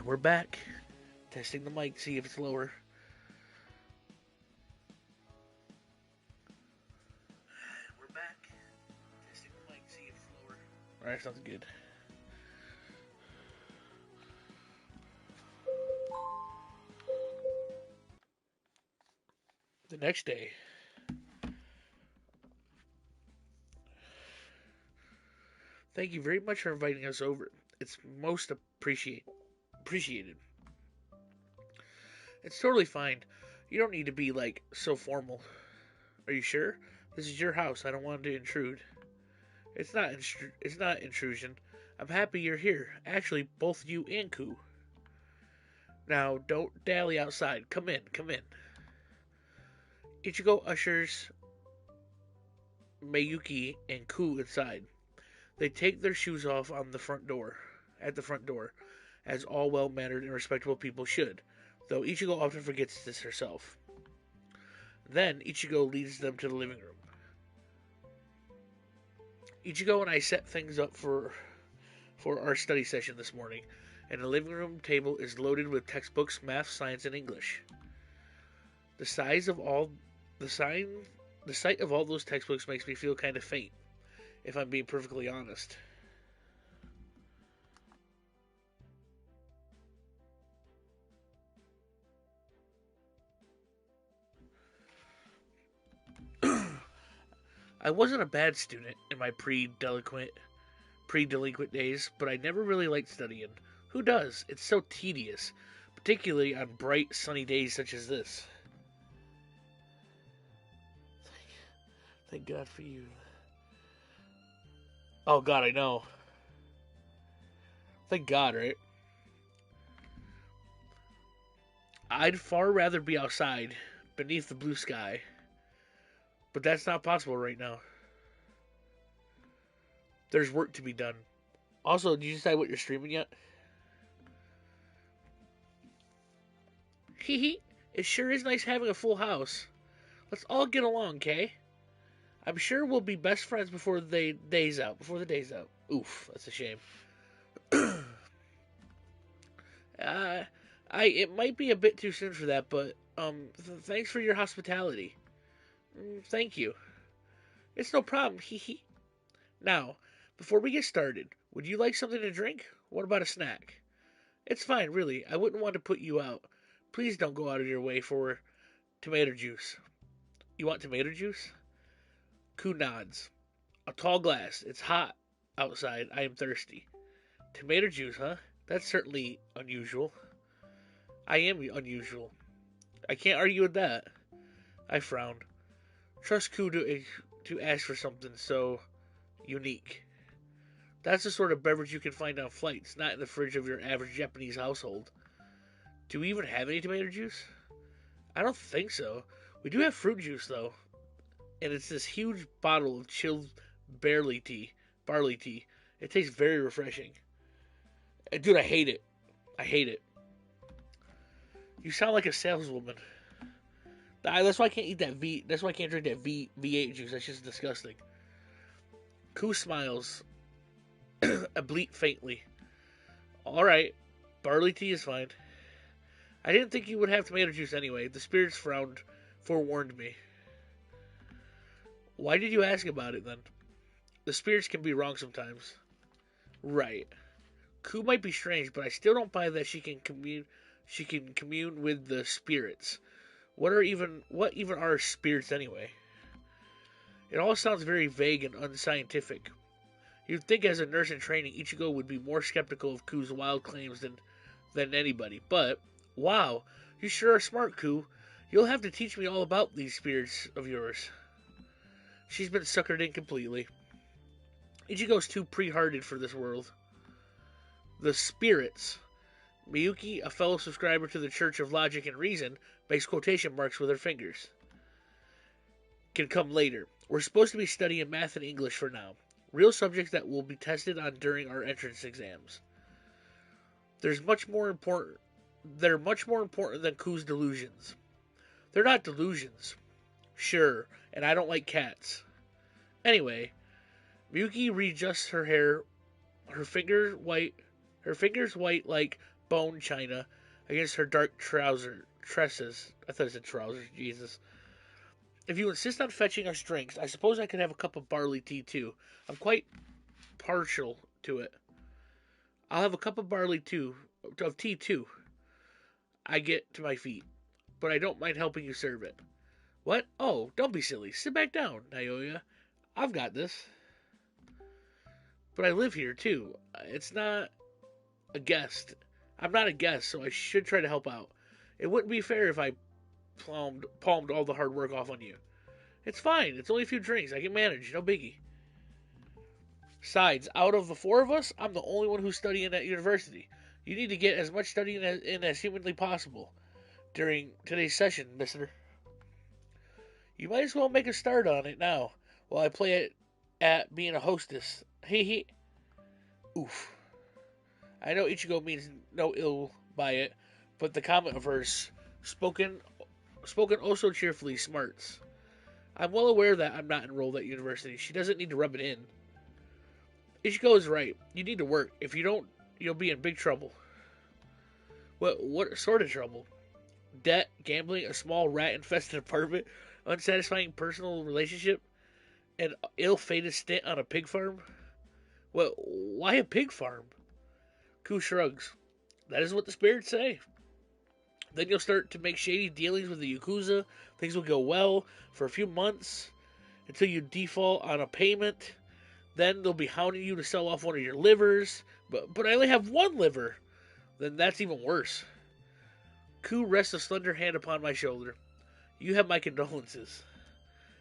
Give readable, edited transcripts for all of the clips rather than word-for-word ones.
We're back. Testing the mic, see if it's lower. We're back. Testing the mic, see if it's lower. Alright, sounds good. The next day. Thank you very much for inviting us over. It's most appreciated. It's totally fine. You don't need to be, like, so formal. Are you sure? This is your house. I don't want to intrude. It's not intrusion. I'm happy you're here. Actually, both you and Ku. Now, don't dally outside. Come in, come in. Ichigo ushers Miyuki and Ku inside. They take their shoes off at the front door, as all well-mannered and respectable people should, though Ichigo often forgets this herself. Then Ichigo leads them to the living room. Ichigo and I set things up for our study session this morning, and the living room table is loaded with textbooks, math, science, and English. The sight of all those textbooks makes me feel kind of faint, if I'm being perfectly honest. I wasn't a bad student in my pre-delinquent days, but I never really liked studying. Who does? It's so tedious, particularly on bright, sunny days such as this. Thank God for you. Oh God, I know. Thank God, right? I'd far rather be outside, beneath the blue sky, but that's not possible right now. There's work to be done. Also, did you decide what you're streaming yet? Hee hee. It sure is nice having a full house. Let's all get along, Kay. I'm sure we'll be best friends before the day's out. Oof, that's a shame. It might be a bit too soon for that, but thanks for your hospitality. Thank you. It's no problem. Hee hee. Now, before we get started, would you like something to drink? What about a snack? It's fine, really. I wouldn't want to put you out. Please don't go out of your way for tomato juice. You want tomato juice? Ku nods. A tall glass. It's hot outside. I am thirsty. Tomato juice, huh? That's certainly unusual. I am unusual. I can't argue with that. I frowned. Trust Ku to ask for something so unique. That's the sort of beverage you can find on flights, not in the fridge of your average Japanese household. Do we even have any tomato juice? I don't think so. We do have fruit juice, though. And it's this huge bottle of chilled barley tea. It tastes very refreshing. Dude, I hate it. I hate it. You sound like a saleswoman. That's why I can't eat that That's why I can't drink that V8 juice. That's just disgusting. Ku smiles, a bleat faintly. All right, barley tea is fine. I didn't think you would have tomato juice anyway. The spirits forewarned me. Why did you ask about it then? The spirits can be wrong sometimes. Right. Ku might be strange, but I still don't buy that she can commune with the spirits. What even are spirits anyway? It all sounds very vague and unscientific. You'd think as a nurse in training, Ichigo would be more skeptical of Ku's wild claims than anybody. But, wow, you sure are smart, Ku. You'll have to teach me all about these spirits of yours. She's been suckered in completely. Ichigo's too pre-hearted for this world. The spirits. Miyuki, a fellow subscriber to the Church of Logic and Reason, makes quotation marks with her fingers. Can come later. We're supposed to be studying math and English for now. Real subjects that will be tested on during our entrance exams. They're much more important than Ku's delusions. They're not delusions. Sure, and I don't like cats. Anyway, Miyuki readjusts her hair, her fingers white like bone china against her dark tresses. I thought it said trousers, Jesus. If you insist on fetching us drinks, I suppose I could have a cup of barley tea too. I'm quite partial to it. I'll have a cup of tea too. I get to my feet, but I don't mind helping you serve it. What? Oh, don't be silly. Sit back down, Naoya. I've got this. But I live here too. It's not a guest. I'm not a guest, so I should try to help out. It wouldn't be fair if I palmed all the hard work off on you. It's fine. It's only a few drinks. I can manage. No biggie. Besides, out of the four of us, I'm the only one who's studying at university. You need to get as much studying in as humanly possible during today's session, mister. You might as well make a start on it now, while I play it at being a hostess. Hee hee. Oof. I know Ichigo means no ill by it, but the comment of hers, spoken oh so cheerfully, smarts. I'm well aware that I'm not enrolled at university. She doesn't need to rub it in. Ichigo is right. You need to work. If you don't, you'll be in big trouble. What sort of trouble? Debt, gambling, a small rat-infested apartment, unsatisfying personal relationship, an ill-fated stint on a pig farm? Well, why a pig farm? Ku shrugs. That is what the spirits say. Then you'll start to make shady dealings with the Yakuza. Things will go well for a few months until you default on a payment. Then they'll be hounding you to sell off one of your livers. But I only have one liver. Then that's even worse. Ku rests a slender hand upon my shoulder. You have my condolences.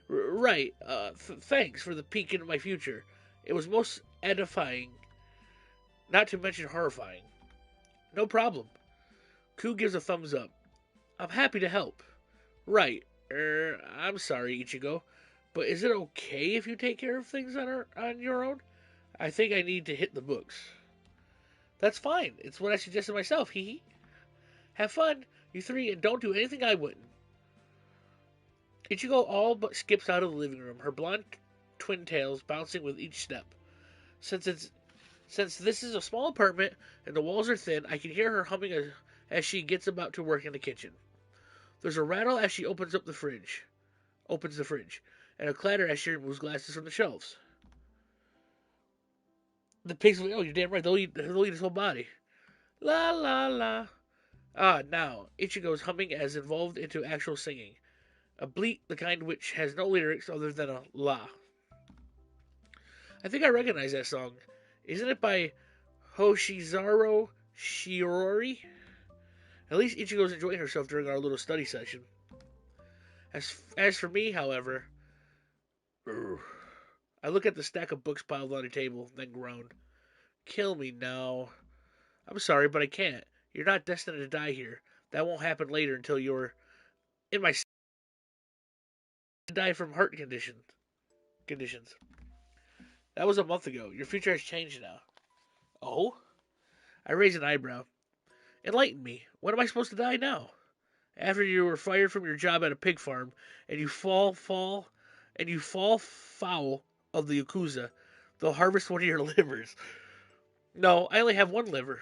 Right. Thanks for the peek into my future. It was most edifying, not to mention horrifying. No problem. Ku gives a thumbs up. I'm happy to help. Right. I'm sorry, Ichigo, but is it okay if you take care of things on your own? I think I need to hit the books. That's fine. It's what I suggested myself, hee hee. Have fun, you three, and don't do anything I wouldn't. Ichigo all but skips out of the living room, her blonde twin tails bouncing with each step. Since this is a small apartment and the walls are thin, I can hear her humming as she gets about to work in the kitchen. There's a rattle as she opens the fridge, and a clatter as she removes glasses from the shelves. The pigs will, oh, you're damn right, they'll eat his whole body. La la la. Ah, now, Ichigo's humming has evolved into actual singing. A bleat, the kind which has no lyrics other than a la. I think I recognize that song. Isn't it by Hoshizaro Shiori? At least Ichigo's enjoying herself during our little study session. As for me, however, I look at the stack of books piled on the table, then groan. Kill me now. I'm sorry, but I can't. You're not destined to die here. That won't happen later until you're in my to die from heart conditions. That was a month ago. Your future has changed now. Oh? I raise an eyebrow. Enlighten me. When am I supposed to die now? After you were fired from your job at a pig farm, and you fall foul of the Yakuza, they'll harvest one of your livers. No, I only have one liver.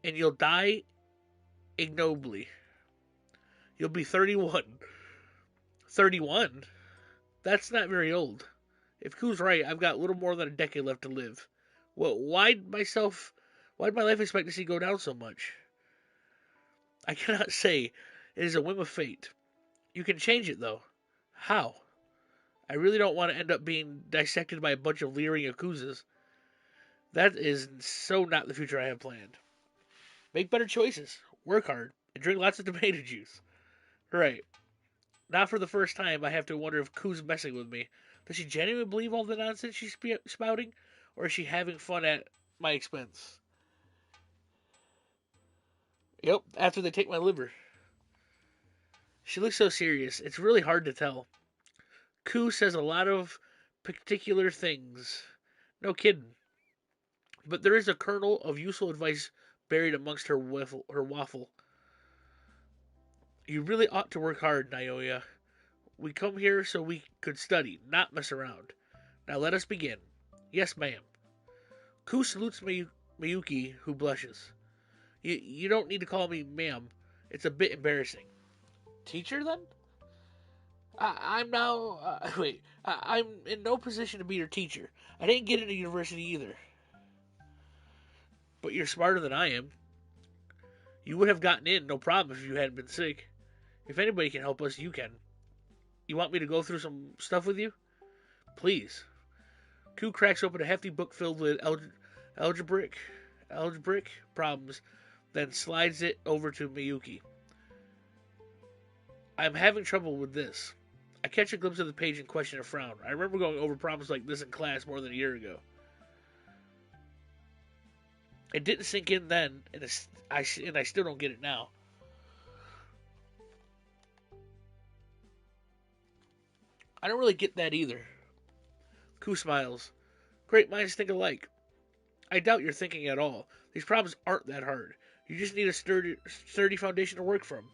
And you'll die ignobly. You'll be 31. 31? That's not very old. If Ku's right, I've got little more than a decade left to live. Well, why'd my life expectancy go down so much? I cannot say. It is a whim of fate. You can change it, though. How? I really don't want to end up being dissected by a bunch of leering Yakuzas. That is so not the future I have planned. Make better choices, work hard, and drink lots of tomato juice. Right. Not for the first time I have to wonder if Ku's messing with me. Does she genuinely believe all the nonsense she's spouting? Or is she having fun at my expense? Yep, after they take my liver. She looks so serious, it's really hard to tell. Ku says a lot of particular things. No kidding. But there is a kernel of useful advice buried amongst her waffle. You really ought to work hard, Naoya. We come here so we could study, not mess around. Now let us begin. Yes, ma'am. Ku salutes Miyuki, who blushes. You don't need to call me ma'am. It's a bit embarrassing. Teacher, then? I'm now. Wait. I'm in no position to be your teacher. I didn't get into university either. But you're smarter than I am. You would have gotten in, no problem, if you hadn't been sick. If anybody can help us, you can. You want me to go through some stuff with you? Please. Ku cracks open a hefty book filled with algebraic problems, then slides it over to Miyuki. I'm having trouble with this. I catch a glimpse of the page in question and frown. I remember going over problems like this in class more than a year ago. It didn't sink in then, and I still don't get it now. I don't really get that either. Ku smiles. Great minds think alike. I doubt you're thinking at all. These problems aren't that hard. You just need a sturdy foundation to work from.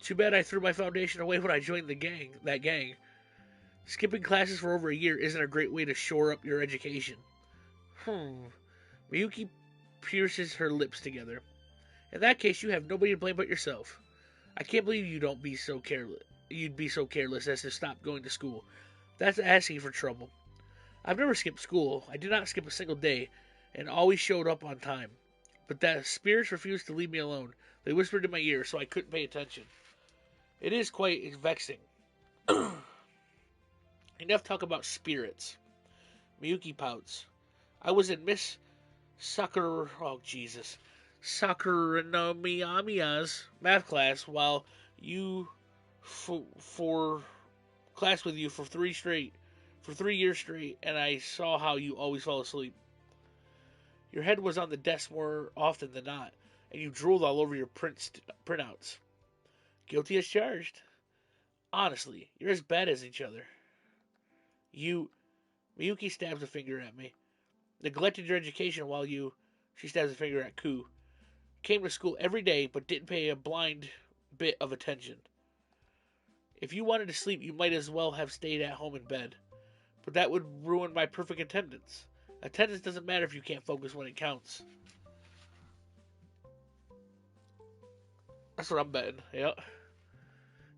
Too bad I threw my foundation away when I joined that gang. Skipping classes for over a year isn't a great way to shore up your education. Miyuki pierces her lips together. In that case, you have nobody to blame but yourself. I can't believe you'd be so careless as to stop going to school. That's asking for trouble. I've never skipped school. I did not skip a single day, and always showed up on time. But the spirits refused to leave me alone. They whispered in my ear, so I couldn't pay attention. It is quite vexing. Enough talk about spirits. Miyuki pouts. I was in Miss Sakuramiyamiya's math class while you for class with you for 3 years straight, and I saw how you always fall asleep. Your head was on the desk more often than not, and you drooled all over your printouts. Guilty as charged. Honestly, you're as bad as each other. Miyuki stabs a finger at me. Neglected your education while she stabs a finger at Ku. Came to school every day, but didn't pay a blind bit of attention. If you wanted to sleep, you might as well have stayed at home in bed. But that would ruin my perfect attendance. Attendance doesn't matter if you can't focus when it counts. That's what I'm betting. Yep.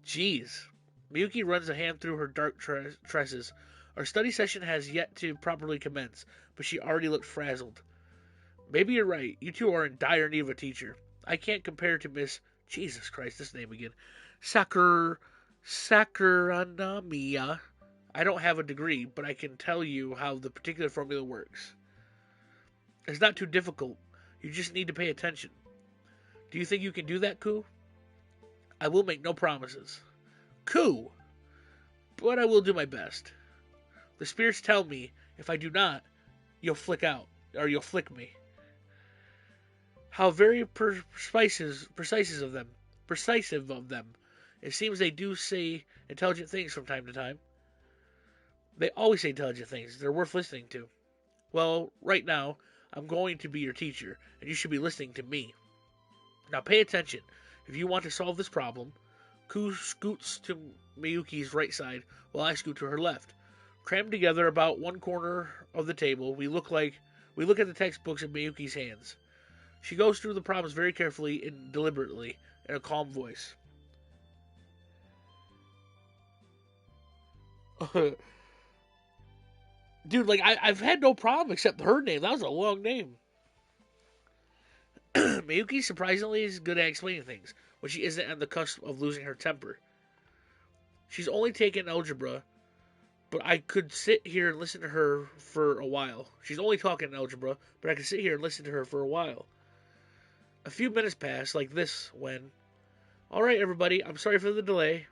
Jeez. Miyuki runs a hand through her dark tresses. Our study session has yet to properly commence, but she already looked frazzled. Maybe you're right. You two are in dire need of a teacher. I can't compare to Miss... Jesus Christ, this name again. Sakuranamiya. I don't have a degree, but I can tell you how the particular formula works. It's not too difficult. You just need to pay attention. Do you think you can do that, Ku? I will make no promises. Ku! But I will do my best. The spirits tell me, if I do not, you'll flick out, or you'll flick me. How very precise of them. It seems they do say intelligent things from time to time. They always say intelligent things. They're worth listening to. Well, right now, I'm going to be your teacher, and you should be listening to me. Now pay attention. If you want to solve this problem, Ku scoots to Miyuki's right side, while I scoot to her left. Crammed together about one corner of the table, we look at the textbooks in Miyuki's hands. She goes through the problems very carefully and deliberately, in a calm voice. Dude, like, I've had no problem except her name. That was a long name. Miyuki surprisingly is good at explaining things, when she isn't on the cusp of losing her temper. She's only taken algebra, but I could sit here and listen to her for a while. She's only talking algebra, but I could sit here and listen to her for a while. A few minutes pass like this when... Alright, everybody, I'm sorry for the delay.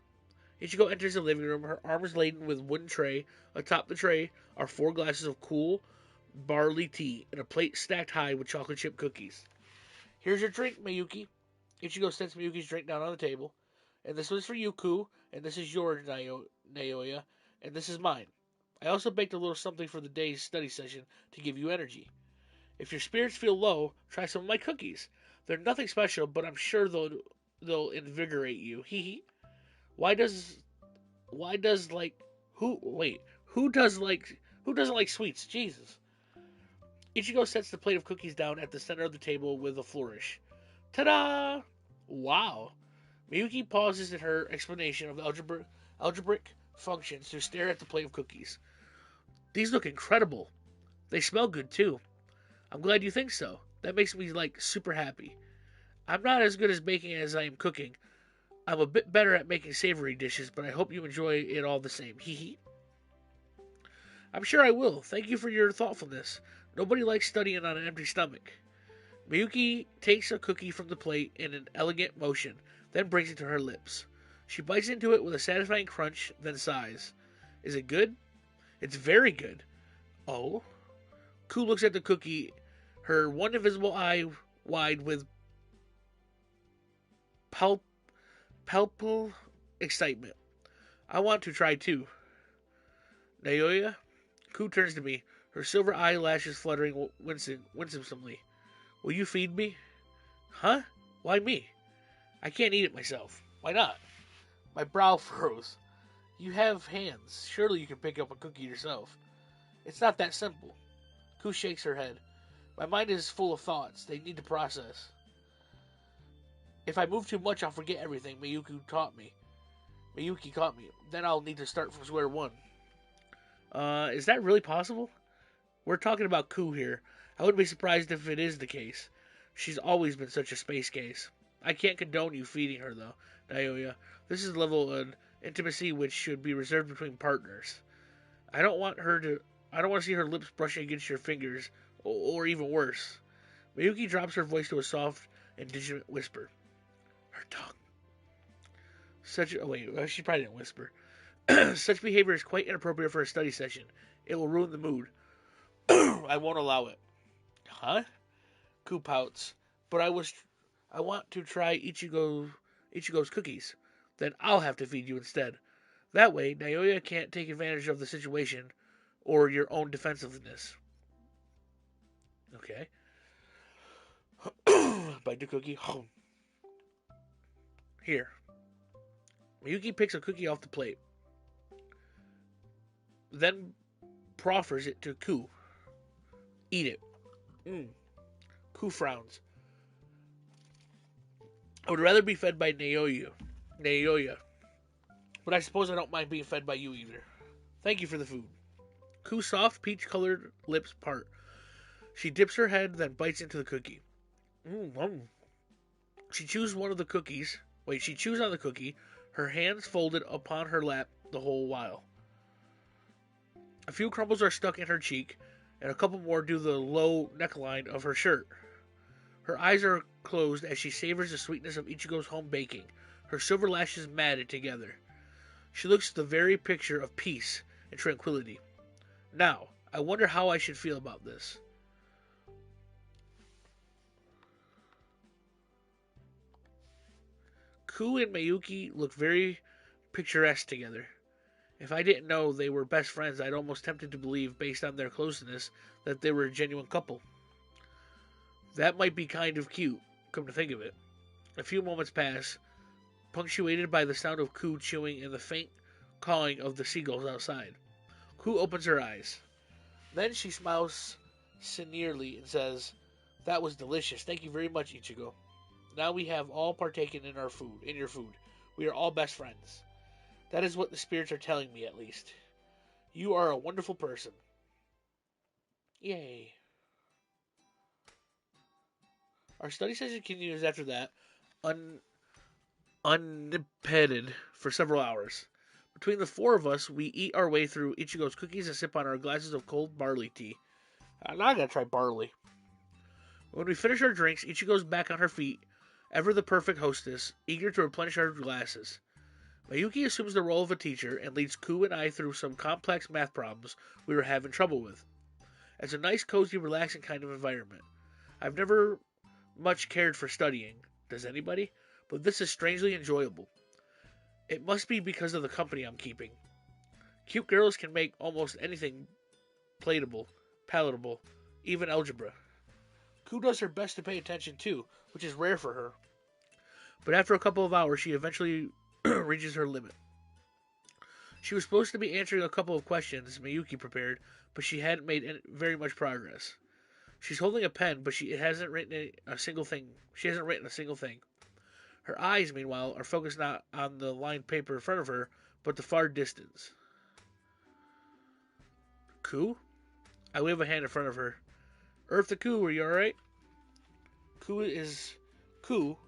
Ichigo enters the living room, her arms laden with wooden tray. Atop the tray are 4 glasses of cool barley tea and a plate stacked high with chocolate chip cookies. Here's your drink, Miyuki. Ichigo sets Miyuki's drink down on the table. And this one's for you, Ku, and this is yours, Naoya, and this is mine. I also baked a little something for the day's study session to give you energy. If your spirits feel low, try some of my cookies. They're nothing special, but I'm sure they'll invigorate you. Hee hee. Who doesn't like sweets? Jesus. Ichigo sets the plate of cookies down at the center of the table with a flourish. Ta-da! Wow. Miyuki pauses in her explanation of the algebraic functions to stare at the plate of cookies. These look incredible. They smell good too. I'm glad you think so. That makes me super happy. I'm not as good as baking as I am cooking. I'm a bit better at making savory dishes, but I hope you enjoy it all the same. Hee hee. I'm sure I will. Thank you for your thoughtfulness. Nobody likes studying on an empty stomach. Miyuki takes a cookie from the plate in an elegant motion, then brings it to her lips. She bites into it with a satisfying crunch, then sighs. Is it good? It's very good. Oh? Ku looks at the cookie, her one invisible eye wide with palpable excitement. I want to try too. Naoya? Ku turns to me, her silver eyelashes fluttering winsomely. Will you feed me? Huh? Why me? I can't eat it myself. Why not? My brow furrows. You have hands. Surely you can pick up a cookie yourself. It's not that simple. Ku shakes her head. My mind is full of thoughts. They need to process. If I move too much, I'll forget everything Miyuki taught me. Then I'll need to start from square one. Is that really possible? We're talking about Ku here. I wouldn't be surprised if it is the case. She's always been such a space case. I can't condone you feeding her, though, Naoya. This is a level of intimacy which should be reserved between partners. I don't want to see her lips brushing against your fingers, or even worse. Miyuki drops her voice to a soft, indignant whisper. Her tongue. She probably didn't whisper. Such behavior is quite inappropriate for a study session. It will ruin the mood. I won't allow it. Huh? Ku pouts. But I want to try Ichigo's cookies. Then I'll have to feed you instead. That way, Naoya can't take advantage of the situation or your own defensiveness. Okay. Bite the cookie. Here. Miyuki picks a cookie off the plate. Then proffers it to Ku. Eat it. Ku frowns. I would rather be fed by Naoya. But I suppose I don't mind being fed by you either. Thank you for the food. Ku's soft, peach-colored lips part. She dips her head, then bites into the cookie. She chews on the cookie, her hands folded upon her lap the whole while. A few crumbles are stuck in her cheek, and a couple more do the low neckline of her shirt. Her eyes are closed as she savors the sweetness of Ichigo's home baking, her silver lashes matted together. She looks the very picture of peace and tranquility. Now, I wonder how I should feel about this. Ku and Miyuki look very picturesque together. If I didn't know they were best friends, I'd almost tempted to believe, based on their closeness, that they were a genuine couple. That might be kind of cute, come to think of it. A few moments pass, punctuated by the sound of Ku chewing and the faint cawing of the seagulls outside. Ku opens her eyes. Then she smiles sneeringly and says, That was delicious. Thank you very much, Ichigo. Now we have all partaken in your food. We are all best friends. That is what the spirits are telling me, at least. You are a wonderful person. Yay. Our study session continues after that, unimpeded for several hours. Between the four of us, we eat our way through Ichigo's cookies and sip on our glasses of cold barley tea. Now I gotta try barley. When we finish our drinks, Ichigo's back on her feet, ever the perfect hostess, eager to replenish our glasses. Miyuki assumes the role of a teacher and leads Ku and I through some complex math problems we were having trouble with. It's a nice, cozy, relaxing kind of environment. I've never much cared for studying, does anybody? But this is strangely enjoyable. It must be because of the company I'm keeping. Cute girls can make almost anything palatable, even algebra. Ku does her best to pay attention too, which is rare for her. But after a couple of hours, she eventually reaches her limit. She was supposed to be answering a couple of questions Miyuki prepared, but she hadn't made very much progress. She's holding a pen, but she hasn't written a single thing. She hasn't written a single thing. Her eyes, meanwhile, are focused not on the lined paper in front of her, but the far distance. Ku? I wave a hand in front of her. Earth the Ku, are you alright? Ku,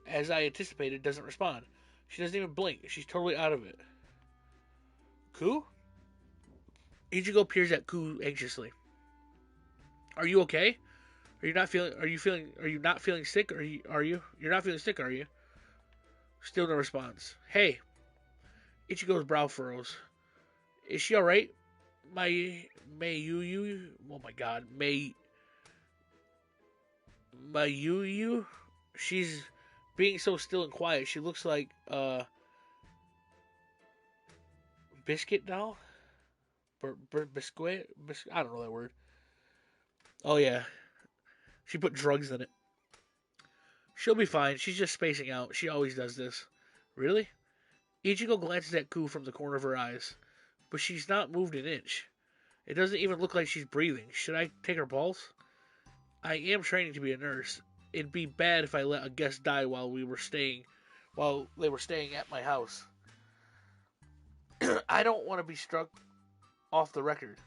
as I anticipated, doesn't respond. She doesn't even blink. She's totally out of it. Ku? Ichigo peers at Ku anxiously. Are you okay? Are you not feeling sick? You're not feeling sick, are you? Still no response. Hey. Ichigo's brow furrows. Is she alright? Oh my god. Mayuyu? She's being so still and quiet. She looks like a biscuit doll? Biscuit? I don't know that word. Oh yeah. She put drugs in it. She'll be fine. She's just spacing out. She always does this. Really? Ichigo glances at Ku from the corner of her eyes, but she's not moved an inch. It doesn't even look like she's breathing. Should I take her pulse? I am training to be a nurse. It'd be bad if I let a guest die while they were staying at my house. I don't want to be struck off the record.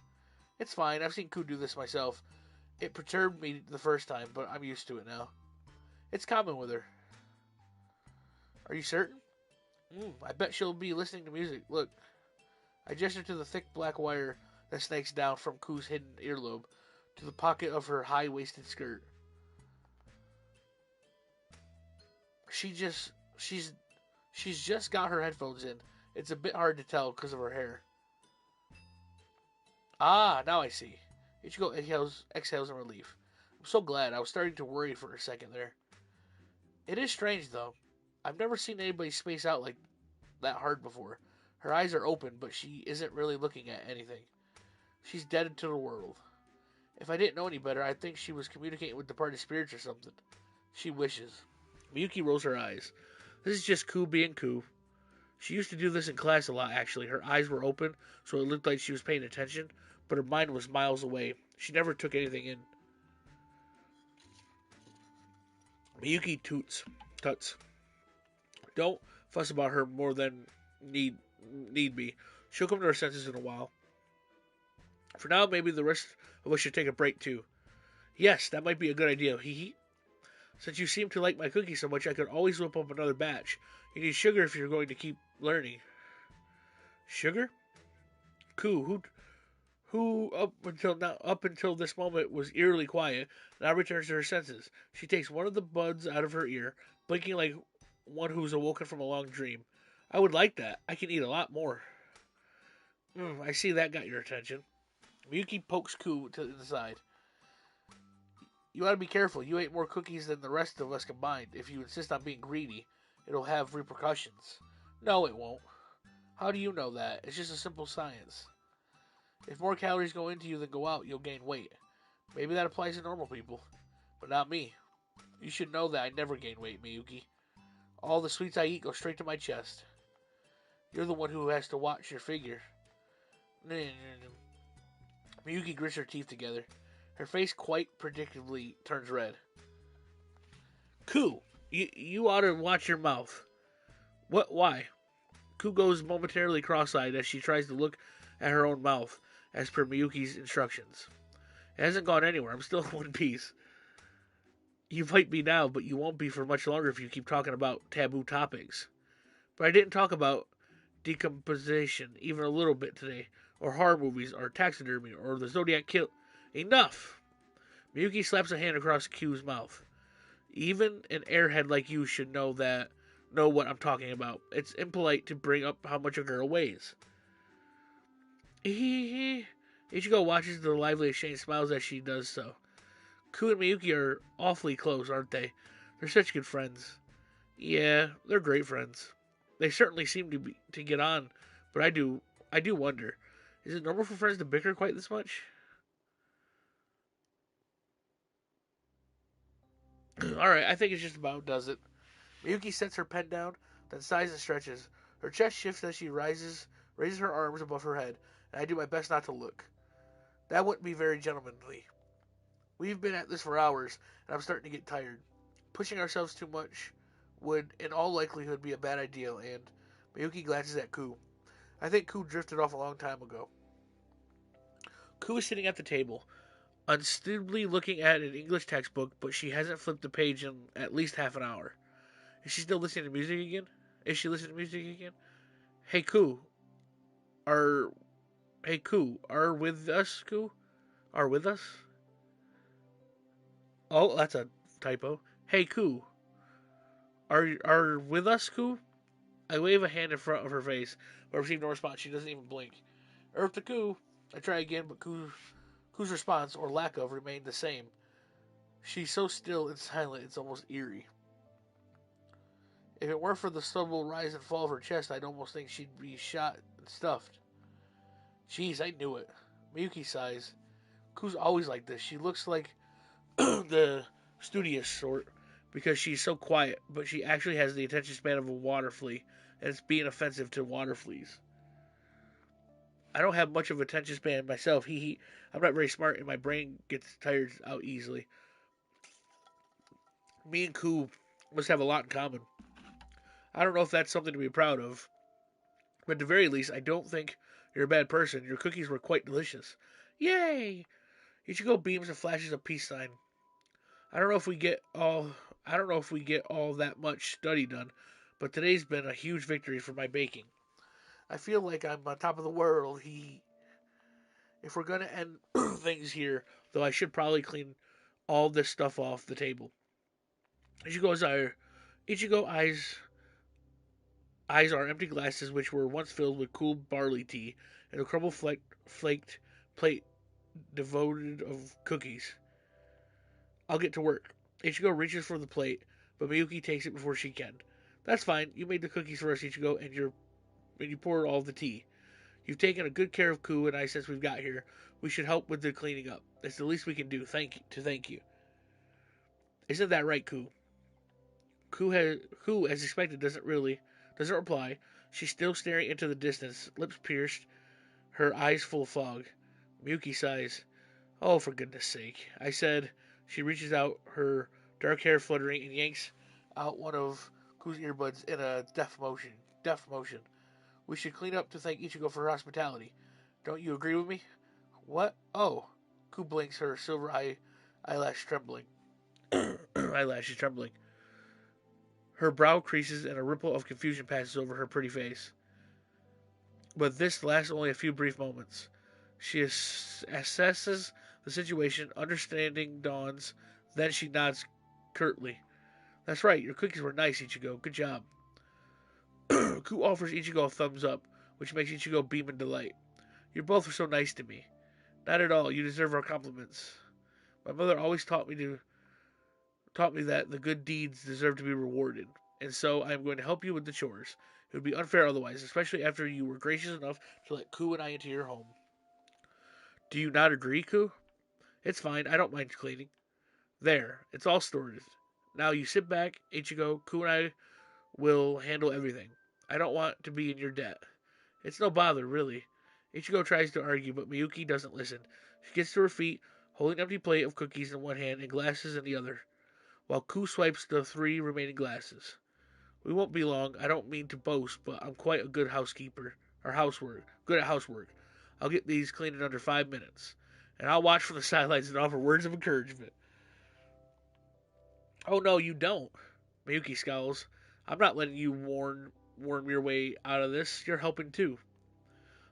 It's fine. I've seen Ku do this myself. It perturbed me the first time, but I'm used to it now. It's common with her. Are you certain? I bet she'll be listening to music. Look. I gesture to the thick black wire that snakes down from Ku's hidden earlobe to the pocket of her high-waisted skirt. She's just got her headphones in. It's a bit hard to tell because of her hair. Ah, now I see. Ichigo exhales in relief. I'm so glad. I was starting to worry for a second there. It is strange, though. I've never seen anybody space out like that hard before. Her eyes are open, but she isn't really looking at anything. She's dead to the world. If I didn't know any better, I'd think she was communicating with departed spirits or something. She wishes. Miyuki rolls her eyes. This is just Ku being Ku. She used to do this in class a lot, actually. Her eyes were open, so it looked like she was paying attention, but her mind was miles away. She never took anything in. Miyuki tuts. Don't fuss about her more than need be. She'll come to her senses in a while. For now, maybe the rest of us should take a break too. Yes, that might be a good idea. Hee. Since you seem to like my cookie so much, I could always whip up another batch. You need sugar if you're going to keep learning. Sugar? Ku, who up until this moment was eerily quiet, now returns to her senses. She takes one of the buds out of her ear, blinking like one who's awoken from a long dream. I would like that. I can eat a lot more. I see that got your attention. Miyuki pokes Ku to the side. You ought to be careful. You ate more cookies than the rest of us combined. If you insist on being greedy, it'll have repercussions. No, it won't. How do you know that? It's just a simple science. If more calories go into you than go out, you'll gain weight. Maybe that applies to normal people, but not me. You should know that I never gain weight, Miyuki. All the sweets I eat go straight to my chest. You're the one who has to watch your figure. Miyuki grits her teeth together. Her face quite predictably turns red. Ku, you ought to watch your mouth. What? Why? Ku goes momentarily cross-eyed as she tries to look at her own mouth, as per Miyuki's instructions. It hasn't gone anywhere. I'm still in one piece. You might be now, but you won't be for much longer if you keep talking about taboo topics. But I didn't talk about decomposition even a little bit today, or horror movies, or taxidermy, or the Zodiac kill. Enough! Miyuki slaps a hand across Q's mouth. Even an airhead like you should know what I'm talking about. It's impolite to bring up how much a girl weighs. Ichigo watches the lively exchange, smiles as she does so. Ku and Miyuki are awfully close, aren't they? They're such good friends. Yeah, they're great friends. They certainly seem to get on, but I do wonder. Is it normal for friends to bicker quite this much? Alright, I think it's just about does it. Miyuki sets her pen down, then sighs and stretches. Her chest shifts as she raises her arms above her head, and I do my best not to look. That wouldn't be very gentlemanly. We've been at this for hours, and I'm starting to get tired. Pushing ourselves too much would, in all likelihood, be a bad idea, and Miyuki glances at Ku. I think Ku drifted off a long time ago. Ku is sitting at the table, unsteadily looking at an English textbook, but she hasn't flipped a page in at least half an hour. Is she still listening to music again? Is she listening to music again? Hey Ku, are hey Ku, are with us, Ku? Are with us? Oh, that's a typo. Hey Ku, are with us, Ku? I wave a hand in front of her face, but receive no response. She doesn't even blink. Earth to Ku. I try again, but Ku's response, or lack of, remained the same. She's so still and silent, it's almost eerie. If it weren't for the subtle rise and fall of her chest, I'd almost think she'd be shot and stuffed. Jeez, I knew it. Miyuki sighs. Ku's always like this. She looks like the studious sort because she's so quiet, but she actually has the attention span of a water flea, and it's being offensive to water fleas. I don't have much of attention span myself. I'm not very smart, and my brain gets tired out easily. Me and Ku must have a lot in common. I don't know if that's something to be proud of, but at the very least, I don't think you're a bad person. Your cookies were quite delicious. Yay! Ichigo beams and flashes a peace sign. I don't know if we get all I don't know if we get all that much study done, but today's been a huge victory for my baking. I feel like I'm on top of the world. If we're gonna end things here, though, I should probably clean all this stuff off the table. Ichigo eyes our empty glasses, which were once filled with cool barley tea, and a crumble flaked plate devoted of cookies. I'll get to work. Ichigo reaches for the plate, but Miyuki takes it before she can. That's fine. You made the cookies for us, Ichigo, and you poured all the tea. You've taken a good care of Ku and I since we've got here. We should help with the cleaning up. It's the least we can do. Thank you. Isn't that right, Ku? Ku, as expected, doesn't reply. She's still staring into the distance, lips pierced, her eyes full of fog. Miyuki sighs. Oh, for goodness sake. I said. She reaches out, her dark hair fluttering, and yanks out one of Ku's earbuds in a Deft motion. We should clean up to thank Ichigo for her hospitality. Don't you agree with me? What? Oh. Ku blinks, her eyelash trembling. Eyelashes trembling. Her brow creases and a ripple of confusion passes over her pretty face. But this lasts only a few brief moments. She assesses the situation, understanding dawns, then she nods curtly. That's right, your cookies were nice, Ichigo. Good job. Ku offers Ichigo a thumbs up, which makes Ichigo beam in delight. You both were so nice to me. Not at all, you deserve our compliments. My mother always taught me that the good deeds deserve to be rewarded, and so I am going to help you with the chores. It would be unfair otherwise, especially after you were gracious enough to let Ku and I into your home. Do you not agree, Ku? It's fine, I don't mind cleaning. There, it's all sorted. Now you sit back, Ichigo, Ku and I will handle everything. I don't want to be in your debt. It's no bother, really. Ichigo tries to argue, but Miyuki doesn't listen. She gets to her feet, holding an empty plate of cookies in one hand and glasses in the other, while Ku swipes the 3 remaining glasses. We won't be long. I don't mean to boast, but I'm quite a good housekeeper. Good at housework. I'll get these cleaned in under 5 minutes. And I'll watch from the sidelines and offer words of encouragement. Oh no, you don't. Miyuki scowls. I'm not letting you worm your way out of this. You're helping too.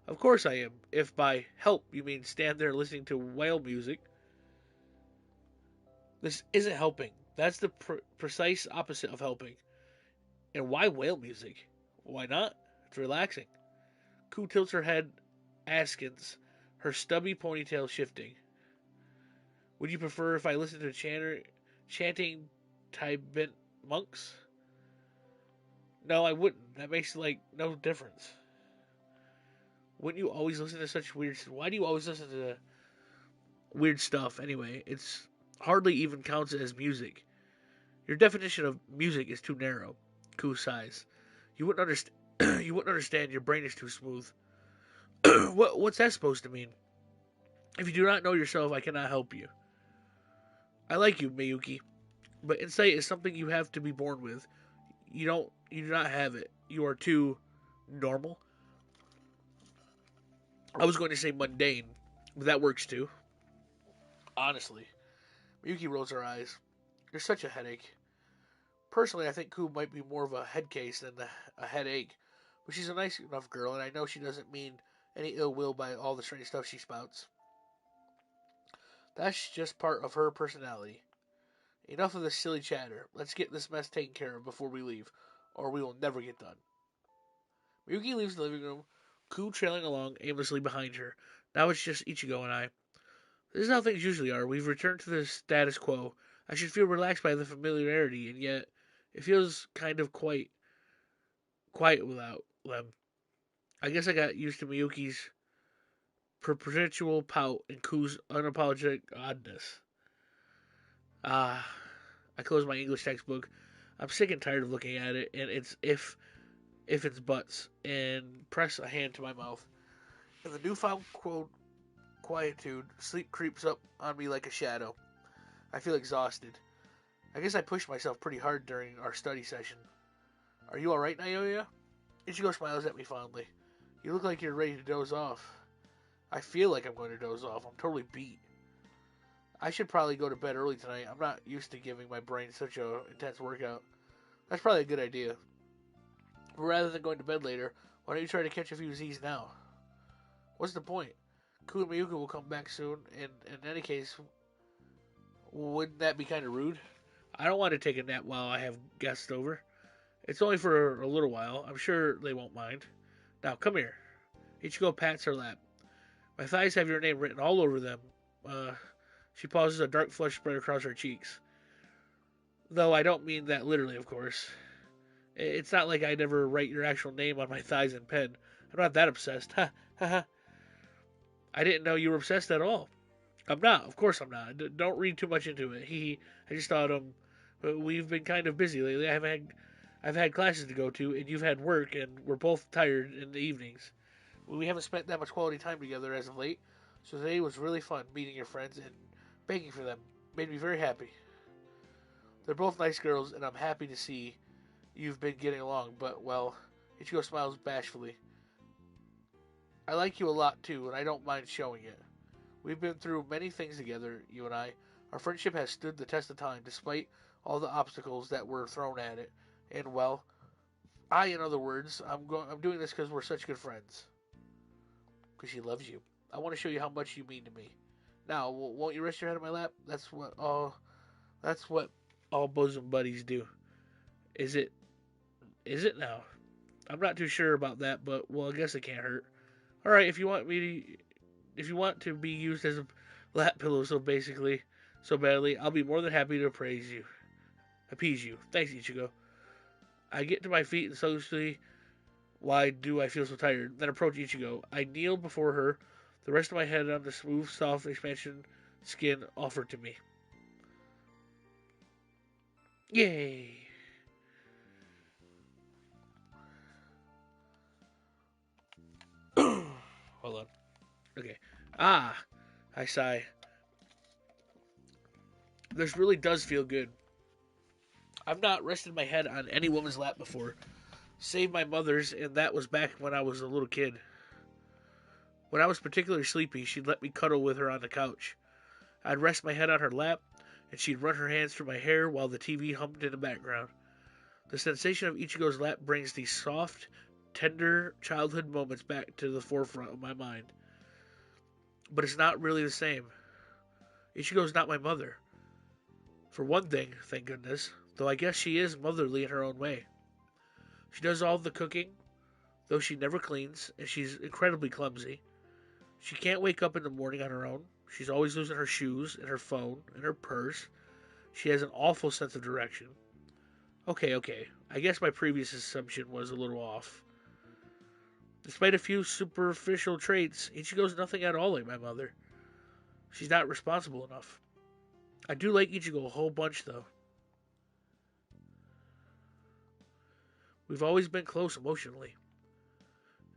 Of course I am. If by help you mean stand there listening to whale music. This isn't helping. That's the precise opposite of helping. And why whale music? Why not? It's relaxing. Ku tilts her head askance, her stubby ponytail shifting. Would you prefer if I listened to chanting Tibetan monks? No, I wouldn't. That makes no difference. Wouldn't you always listen to such weird? Why do you always listen to weird stuff anyway? It's hardly even counts as music. Your definition of music is too narrow. Ku sighs. You wouldn't understand. You wouldn't understand. Your brain is too smooth. What's that supposed to mean? If you do not know yourself, I cannot help you. I like you, Miyuki, but insight is something you have to be born with. You do not have it. You are too normal. I was going to say mundane, but that works too. Honestly, Miyuki rolls her eyes. You're such a headache. Personally, I think Ku might be more of a head case than a headache, but she's a nice enough girl, and I know she doesn't mean any ill will by all the strange stuff she spouts. That's just part of her personality. Enough of this silly chatter. Let's get this mess taken care of before we leave, or we will never get done. Miyuki leaves the living room, Ku trailing along aimlessly behind her. Now it's just Ichigo and I. This is how things usually are. We've returned to the status quo. I should feel relaxed by the familiarity, and yet it feels kind of quite quiet without them. I guess I got used to Miyuki's perpetual pout and Ku's unapologetic oddness. Ah, I close my English textbook. I'm sick and tired of looking at it, and it's if it's butts, and press a hand to my mouth. In the newfound quietude, sleep creeps up on me like a shadow. I feel exhausted. I guess I pushed myself pretty hard during our study session. Are you alright, Naoya? Ichigo smiles at me fondly. You look like you're ready to doze off. I feel like I'm going to doze off. I'm totally beat. I should probably go to bed early tonight. I'm not used to giving my brain such a intense workout. That's probably a good idea. But rather than going to bed later, why don't you try to catch a few Z's now? What's the point? Ku and Miyuki will come back soon, and in any case, wouldn't that be kind of rude? I don't want to take a nap while I have guests over. It's only for a little while. I'm sure they won't mind. Now, come here. Ichigo pats her lap. My thighs have your name written all over them. She pauses, a dark flush spread across her cheeks. Though I don't mean that literally, of course. It's not like I never write your actual name on my thighs in pen. I'm not that obsessed. Ha ha ha. I didn't know you were obsessed at all. I'm not. Of course I'm not. Don't read too much into it. I just thought we've been kind of busy lately. I've had classes to go to, and you've had work, and we're both tired in the evenings. We haven't spent that much quality time together as of late, so today was really fun meeting your friends and begging for them. Made me very happy. They're both nice girls, and I'm happy to see you've been getting along, but, well, Ichigo smiles bashfully. I like you a lot, too, and I don't mind showing it. We've been through many things together, you and I. Our friendship has stood the test of time, despite all the obstacles that were thrown at it. And, well, in other words, I'm doing this because we're such good friends. Because she loves you. I want to show you how much you mean to me. Now, won't you rest your head on my lap? That's what all bosom buddies do. Is it? Is it now? I'm not too sure about that, but well, I guess it can't hurt. All right, if you want to be used as a lap pillow, so badly, I'll be more than happy to appease you. Thanks, Ichigo. I get to my feet and socially, why do I feel so tired? Then approach Ichigo. I kneel before her, the rest of my head on the smooth, soft expansion skin offered to me. Yay! Hold on. Okay. Ah, I sigh. This really does feel good. I've not rested my head on any woman's lap before, save my mother's, and that was back when I was a little kid. When I was particularly sleepy, she'd let me cuddle with her on the couch. I'd rest my head on her lap, and she'd run her hands through my hair while the TV hummed in the background. The sensation of Ichigo's lap brings these soft, tender childhood moments back to the forefront of my mind. But it's not really the same. Ichigo's not my mother. For one thing, thank goodness, though I guess she is motherly in her own way. She does all the cooking, though she never cleans, and she's incredibly clumsy. She can't wake up in the morning on her own. She's always losing her shoes, and her phone, and her purse. She has an awful sense of direction. Okay. I guess my previous assumption was a little off. Despite a few superficial traits, Ichigo's nothing at all like my mother. She's not responsible enough. I do like Ichigo a whole bunch, though. We've always been close emotionally,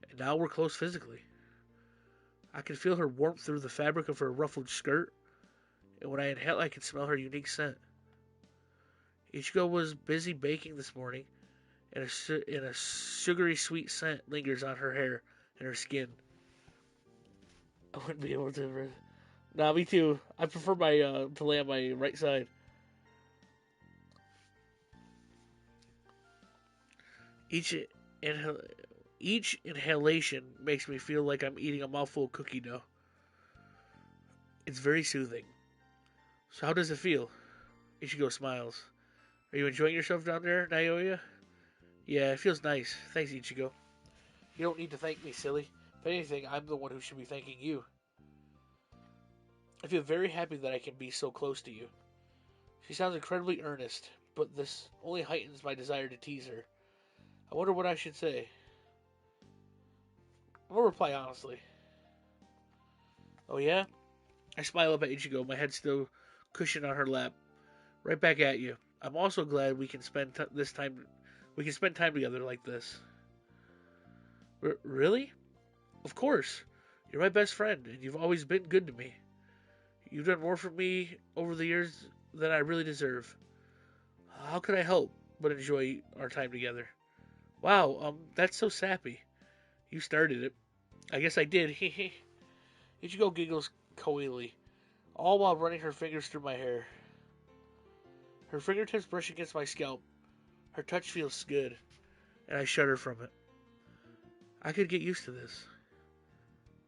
and now we're close physically. I can feel her warmth through the fabric of her ruffled skirt, and when I inhale, I can smell her unique scent. Ichigo was busy baking this morning, and a sugary sweet scent lingers on her hair and her skin. I wouldn't be able to. Nah, me too. I prefer my to lay on my right side. Each inhal- each inhalation makes me feel like I'm eating a mouthful of cookie dough. It's very soothing. So how does it feel? Ichigo smiles. Are you enjoying yourself down there, Naoya? Yeah, it feels nice. Thanks, Ichigo. You don't need to thank me, silly. If anything, I'm the one who should be thanking you. I feel very happy that I can be so close to you. She sounds incredibly earnest, but this only heightens my desire to tease her. I wonder what I should say. I'm gonna reply honestly. Oh yeah? I smile up at Ichigo, my head still cushioned on her lap. Right back at you. I'm also glad we can spend this time. We can spend time together like this. Really? Of course. You're my best friend, and you've always been good to me. You've done more for me over the years than I really deserve. How could I help but enjoy our time together? Wow, that's so sappy. You started it. I guess I did. Ichigo giggles coyly, all while running her fingers through my hair. Her fingertips brush against my scalp. Her touch feels good, and I shudder from it. I could get used to this.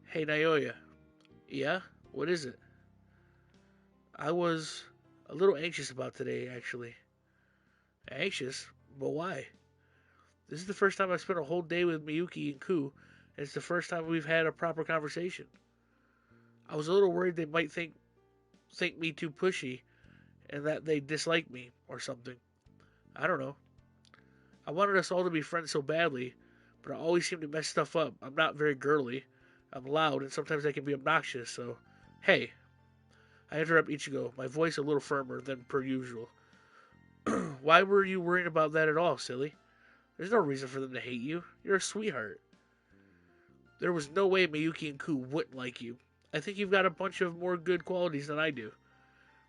Hey, Naoya. Yeah? What is it? I was a little anxious about today, actually. Anxious? But why? This is the first time I've spent a whole day with Miyuki and Ku, and it's the first time we've had a proper conversation. I was a little worried they might think me too pushy, and that they dislike me, or something. I don't know. I wanted us all to be friends so badly, but I always seem to mess stuff up. I'm not very girly. I'm loud, and sometimes I can be obnoxious, so... Hey, I interrupt Ichigo, my voice a little firmer than per usual. Why were you worried about that at all, silly? There's no reason for them to hate you. You're a sweetheart. There was no way Miyuki and Ku wouldn't like you. I think you've got a bunch of more good qualities than I do.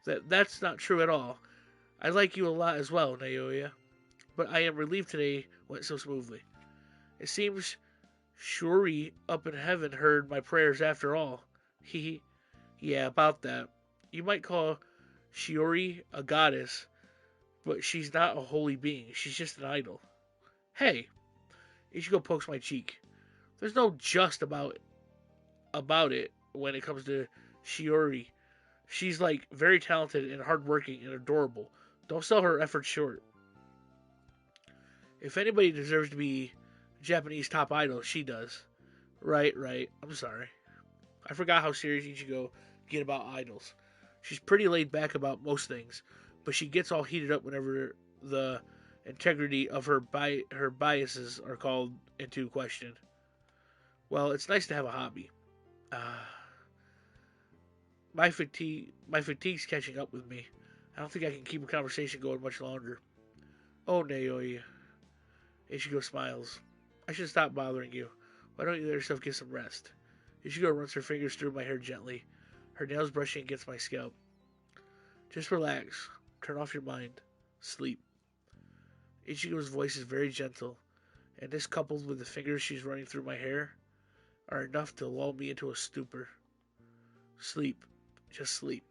That's not true at all. I like you a lot as well, Naoya. But I am relieved today went so smoothly. It seems Shuri up in heaven heard my prayers after all. He, yeah, about that. You might call Shiori a goddess, but she's not a holy being. She's just an idol. Hey, Ichigo pokes my cheek. There's no just about it when it comes to Shiori. She's like very talented and hardworking and adorable. Don't sell her efforts short. If anybody deserves to be Japanese top idol, she does. Right. I'm sorry. I forgot how serious Ichigo get about idols. She's pretty laid back about most things, but she gets all heated up whenever the integrity of her biases are called into question. Well, it's nice to have a hobby. Uh, my fatigue's catching up with me. I don't think I can keep a conversation going much longer. Oh, Naoi. Ichigo smiles. I should stop bothering you. Why don't you let yourself get some rest? Ichigo runs her fingers through my hair gently, her nails brushing against my scalp. Just relax. Turn off your mind. Sleep. Ichigo's voice is very gentle, and this coupled with the fingers she's running through my hair are enough to lull me into a stupor. Sleep. Just sleep.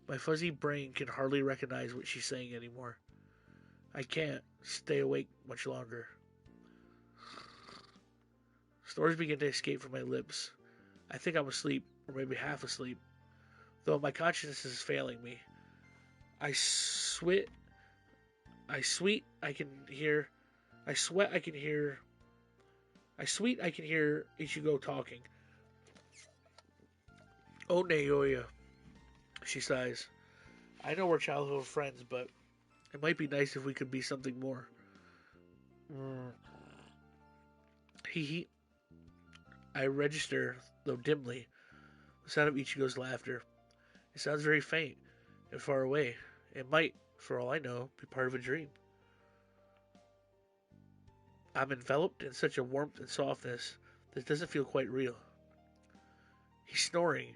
My fuzzy brain can hardly recognize what she's saying anymore. I can't stay awake much longer. Snores begin to escape from my lips. I think I'm asleep, or maybe half asleep, though my consciousness is failing me. I sweat. I sweet. I can hear. I sweat. I can hear. I sweet. I can hear Ichigo talking. Oh, Naoya, she sighs. I know we're childhood friends, but it might be nice if we could be something more. Mm. Hee hee. I register, though dimly, the sound of Ichigo's laughter. It sounds very faint and far away. It might, for all I know, be part of a dream. I'm enveloped in such a warmth and softness that it doesn't feel quite real. He's snoring.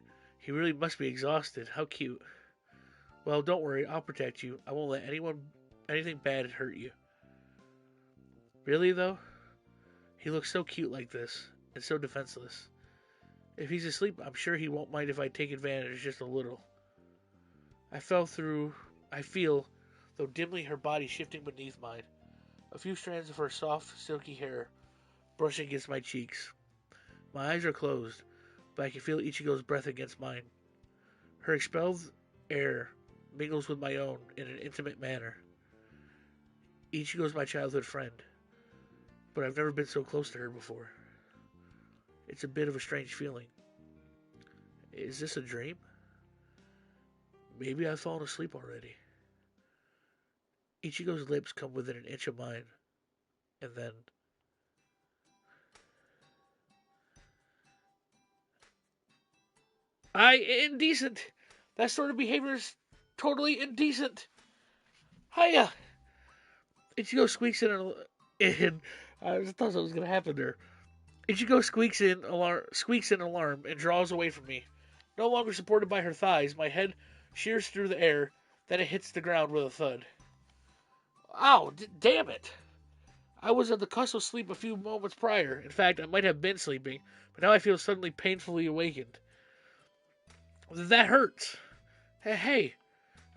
He really must be exhausted. How cute. Well, don't worry. I'll protect you. I won't let anything bad hurt you. Really, though? He looks so cute like this, and so defenseless. If he's asleep, I'm sure he won't mind if I take advantage just a little. I feel, though dimly, her body shifting beneath mine. A few strands of her soft, silky hair brushing against my cheeks. My eyes are closed, but I can feel Ichigo's breath against mine. Her expelled air mingles with my own in an intimate manner. Ichigo's my childhood friend, but I've never been so close to her before. It's a bit of a strange feeling. Is this a dream? Maybe I've fallen asleep already. Ichigo's lips come within an inch of mine, and then... Indecent! That sort of behavior is totally indecent! Hiya! Ichigo squeaks in I thought that was going to happen there. Ichigo squeaks in alarm and draws away from me. No longer supported by her thighs, my head shears through the air, then it hits the ground with a thud. Ow, damn it! I was at the cusp of sleep a few moments prior. In fact, I might have been sleeping, but now I feel suddenly painfully awakened. That hurts. Hey.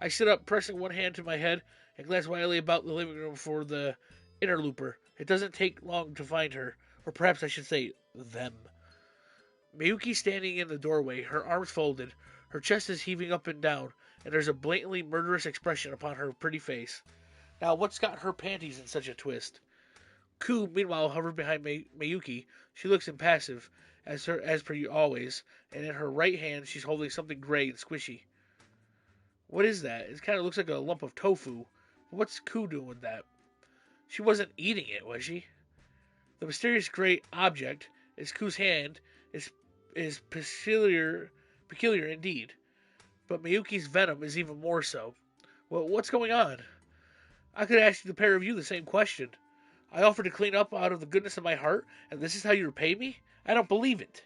I sit up, pressing one hand to my head, and glance wildly about the living room for the interloper. It doesn't take long to find her, or perhaps I should say, them. Miyuki standing in the doorway, her arms folded, her chest is heaving up and down, and there's a blatantly murderous expression upon her pretty face. Now, what's got her panties in such a twist? Ku, meanwhile, hovered behind Miyuki. She looks impassive, as per always, and in her right hand she's holding something gray and squishy. What is that? It kind of looks like a lump of tofu. What's Ku doing with that? She wasn't eating it, was she? The mysterious gray object is Ku's hand is peculiar indeed. But Miyuki's venom is even more so. Well, what's going on? I could ask the pair of you the same question. I offered to clean up out of the goodness of my heart, and this is how you repay me? I don't believe it.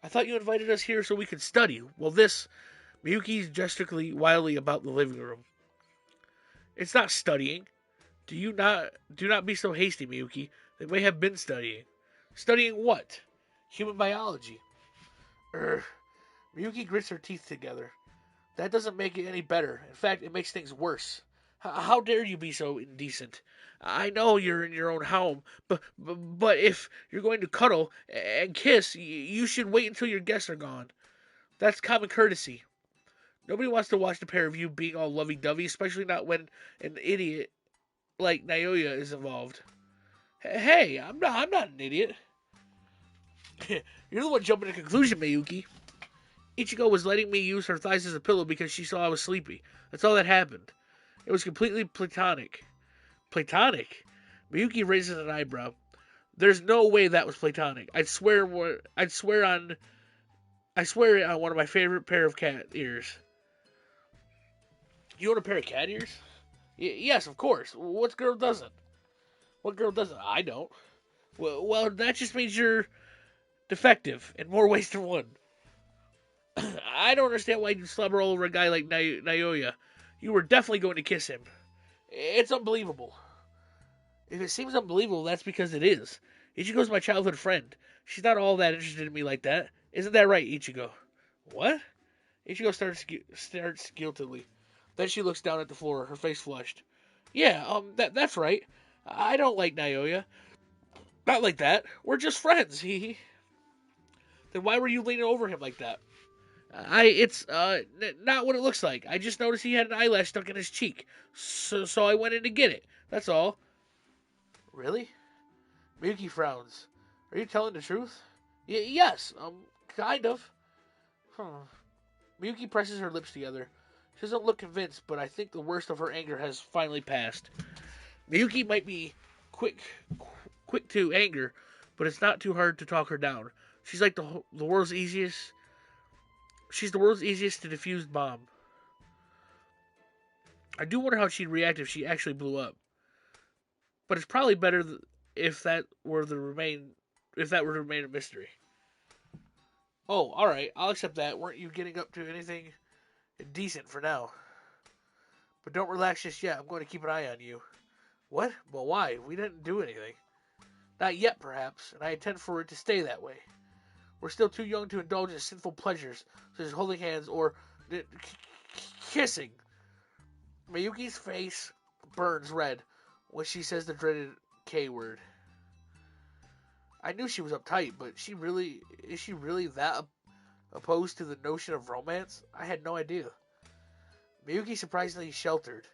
I thought you invited us here so we could study. Well, this... Miyuki's gesturing wildly about the living room. It's not studying. Do not be so hasty, Miyuki. They may have been studying. Studying what? Human biology. Miyuki grits her teeth together. That doesn't make it any better. In fact, it makes things worse. How dare you be so indecent? I know you're in your own home, but if you're going to cuddle and kiss, you should wait until your guests are gone. That's common courtesy. Nobody wants to watch the pair of you being all lovey-dovey, especially not when an idiot like Naoya is involved. Hey, I'm not an idiot. You're the one jumping to conclusion, Miyuki. Ichigo was letting me use her thighs as a pillow because she saw I was sleepy. That's all that happened. It was completely platonic. Platonic? Miyuki raises an eyebrow. There's no way that was platonic. I'd swear it on one of my favorite pair of cat ears. You own a pair of cat ears? Yes, of course. What girl doesn't? What girl doesn't? I don't. Well, that just means you're defective in more ways than one. I don't understand why you slobber all over a guy like Naoya. You were definitely going to kiss him. It's unbelievable. If it seems unbelievable, that's because it is. Ichigo's my childhood friend. She's not all that interested in me like that. Isn't that right, Ichigo? What? Ichigo starts guiltily. Then she looks down at the floor, her face flushed. Yeah, that's right. I don't like Naoya. Not like that. We're just friends. Then why were you leaning over him like that? It's not what it looks like. I just noticed he had an eyelash stuck in his cheek. So I went in to get it. That's all. Really? Miyuki frowns. Are you telling the truth? Yes, kind of. Miyuki presses her lips together. She doesn't look convinced, but I think the worst of her anger has finally passed. Miyuki might be quick to anger, but it's not too hard to talk her down. She's like the world's easiest. She's the world's easiest to defuse bomb. I do wonder how she'd react if she actually blew up. But it's probably better if that were to remain a mystery. Oh, alright, I'll accept that. Weren't you getting up to anything decent for now? But don't relax just yet. I'm going to keep an eye on you. What? Well, why? We didn't do anything. Not yet, perhaps, and I intend for it to stay that way. We're still too young to indulge in sinful pleasures, such as holding hands or kissing. Miyuki's face burns red when she says the dreaded K word. I knew she was uptight, but is she really that opposed to the notion of romance? I had no idea. Miyuki's surprisingly sheltered,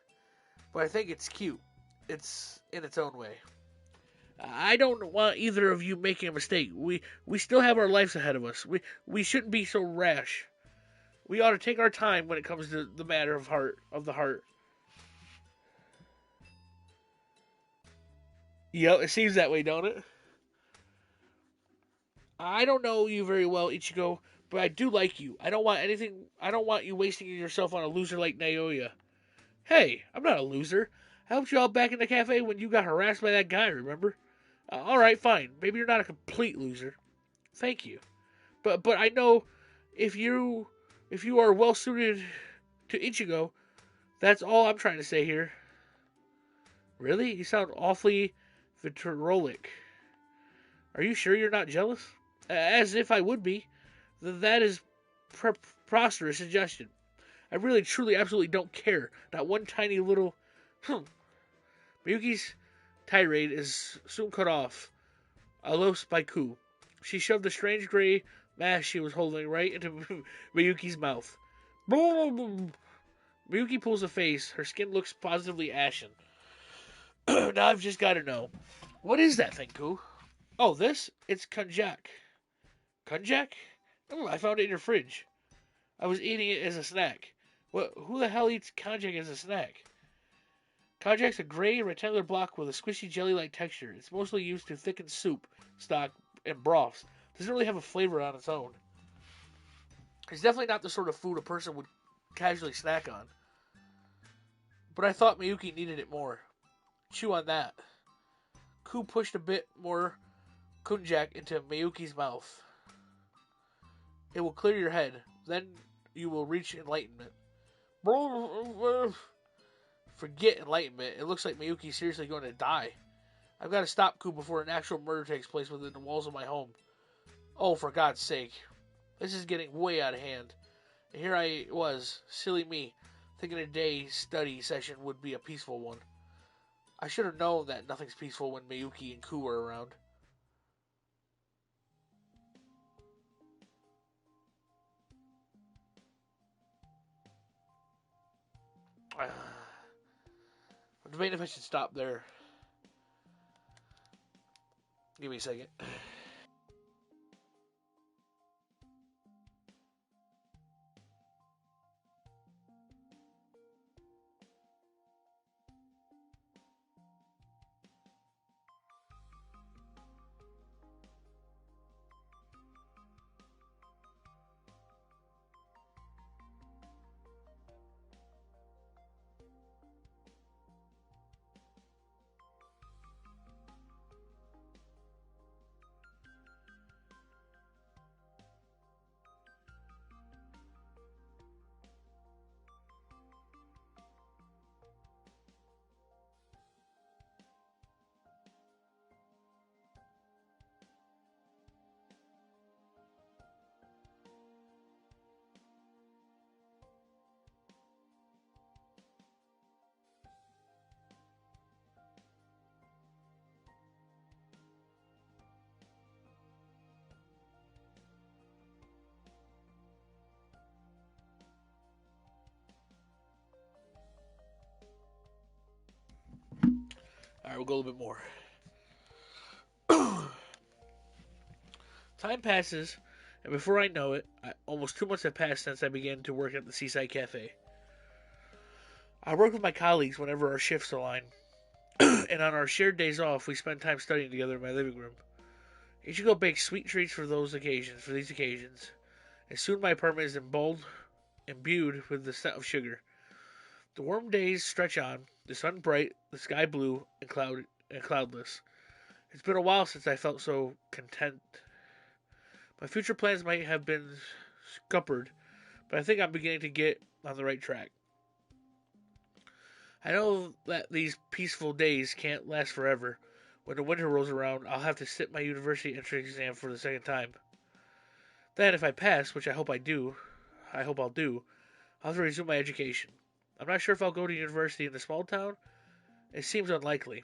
but I think it's cute. It's in its own way. I don't want either of you making a mistake. We still have our lives ahead of us. We shouldn't be so rash. We ought to take our time when it comes to the matter of the heart. Yep, it seems that way, don't it? I don't know you very well, Ichigo, but I do like you. I don't want you wasting yourself on a loser like Naoya. Hey, I'm not a loser. I helped you out back in the cafe when you got harassed by that guy, remember? Alright, fine. Maybe you're not a complete loser. Thank you. But I know if you if you are well suited to Ichigo, that's all I'm trying to say here. Really? You sound awfully vitriolic. Are you sure you're not jealous? As if I would be. That is preposterous suggestion. I really, truly, absolutely don't care. Not one tiny little. Hmm. Miyuki's tirade is soon cut off, almost by Ku. She shoved the strange gray mask she was holding right into Miyuki's mouth. Miyuki pulls a face. Her skin looks positively ashen. Now I've just got to know. What is that thing, Ku? Oh, this? It's konjac. Konjac? Oh, I found it in your fridge. I was eating it as a snack. What? Who the hell eats konjac as a snack? Konjac's a gray rectangular block with a squishy jelly-like texture. It's mostly used to thicken soup, stock, and broths. It doesn't really have a flavor on its own. It's definitely not the sort of food a person would casually snack on. But I thought Miyuki needed it more. Chew on that. Ku pushed a bit more konjac into Miyuki's mouth. It will clear your head. Then you will reach enlightenment. Forget enlightenment. It looks like Miyuki's seriously going to die. I've got to stop Ku before an actual murder takes place within the walls of my home. Oh, for God's sake. This is getting way out of hand. And here I was, silly me, thinking a day study session would be a peaceful one. I should have known that nothing's peaceful when Miyuki and Ku are around. I'm debating if I should stop there. Give me a second. Alright, we'll go a little bit more. Time passes, and before I know it, almost 2 months have passed since I began to work at the Seaside Cafe. I work with my colleagues whenever our shifts align, and on our shared days off, we spend time studying together in my living room. Ichigo bakes sweet treats for these occasions, and soon my apartment is imbued with the scent of sugar. The warm days stretch on, the sun bright, the sky blue and cloudless. It's been a while since I felt so content. My future plans might have been scuppered, but I think I'm beginning to get on the right track. I know that these peaceful days can't last forever. When the winter rolls around, I'll have to sit my university entrance exam for the second time. Then, if I pass, which I hope I'll do, I'll have to resume my education. I'm not sure if I'll go to university in the small town. It seems unlikely.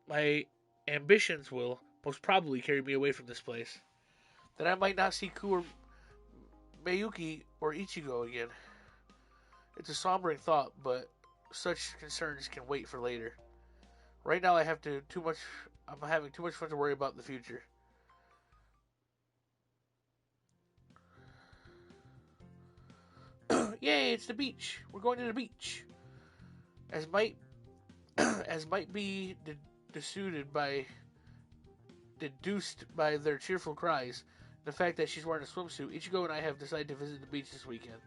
My ambitions will most probably carry me away from this place. Then I might not see Ku or Miyuki or Ichigo again. It's a sombering thought, but such concerns can wait for later. Right now, I'm having too much fun to worry about the future. Yay! It's the beach. We're going to the beach. As might as might be deduced by deduced by their cheerful cries, the fact that she's wearing a swimsuit, Ichigo and I have decided to visit the beach this weekend.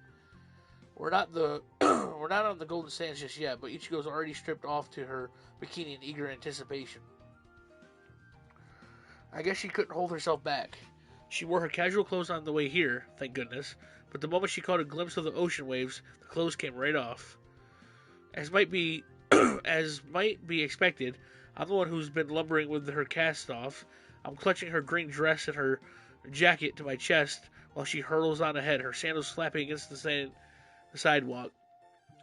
We're not on the Golden Sands just yet, but Ichigo's already stripped off to her bikini in eager anticipation. I guess she couldn't hold herself back. She wore her casual clothes on the way here, thank goodness, but the moment she caught a glimpse of the ocean waves, the clothes came right off. As might be as might be expected, I'm the one who's been lumbering with her cast off. I'm clutching her green dress and her jacket to my chest while she hurtles on ahead, her sandals slapping against the sidewalk.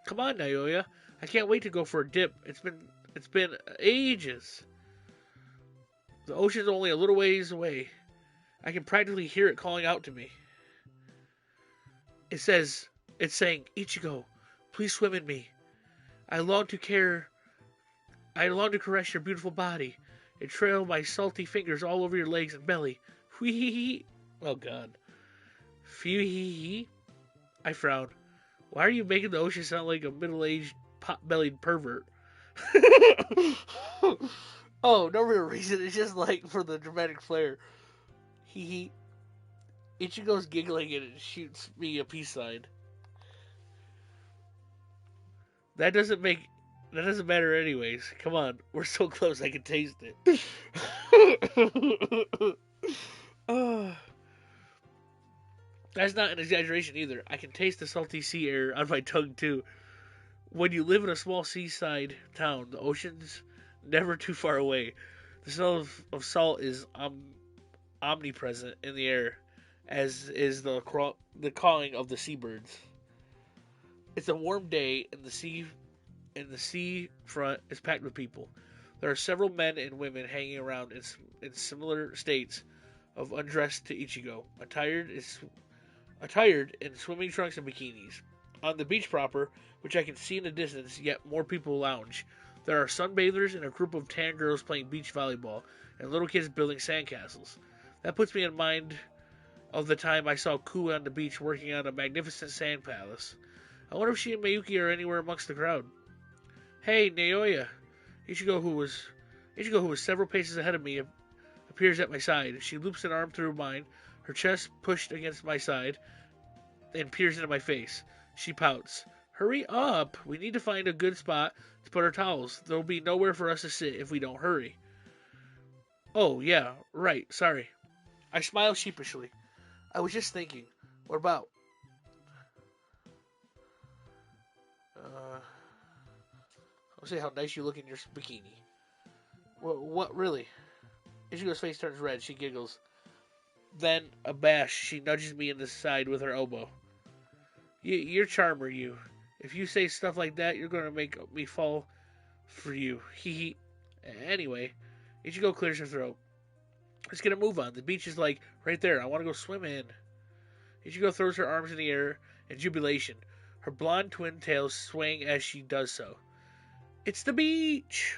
Come on, Naoya. I can't wait to go for a dip. It's been ages. The ocean's only a little ways away. I can practically hear it calling out to me. It's saying, Ichigo, please swim in me. I long to caress your beautiful body and trail my salty fingers all over your legs and belly. Whee. Oh god. Phew. I frowned. Why are you making the ocean sound like a middle-aged, pot-bellied pervert? Oh, no real reason. It's just like for the dramatic flair. Hee. Ichigo's giggling and it shoots me a peace sign. That doesn't matter anyways. Come on, we're so close I can taste it. Oh, that's not an exaggeration either. I can taste the salty sea air on my tongue too. When you live in a small seaside town, the ocean's never too far away. The smell of salt is omnipresent in the air, as is the cawing of the seabirds. It's a warm day, and the sea front is packed with people. There are several men and women hanging around in similar states of undress to Ichigo, attired in swimming trunks and bikinis. On the beach proper, which I can see in the distance, yet more people lounge. There are sunbathers and a group of tan girls playing beach volleyball, and little kids building sandcastles. That puts me in mind of the time I saw Ku on the beach working on a magnificent sand palace. I wonder if she and Miyuki are anywhere amongst the crowd. Hey, Naoya! Ichigo, who was several paces ahead of me, appears at my side. She loops an arm through mine, her chest pushed against my side, and peers into my face. She pouts. Hurry up! We need to find a good spot to put our towels. There'll be nowhere for us to sit if we don't hurry. Oh, yeah, right, sorry. I smile sheepishly. I was just thinking. What about? I'll say how nice you look in your bikini. What really? Ichigo's face turns red. She giggles. Then, abashed, she nudges me in the side with her elbow. You're charmer, you. If you say stuff like that, you're going to make me fall for you. Hee. Anyway, Ichigo clears her throat. Let's get a move on. The beach is like right there. I want to go swim in. Ichigo throws her arms in the air in jubilation, her blonde twin tails swaying as she does so. It's the beach!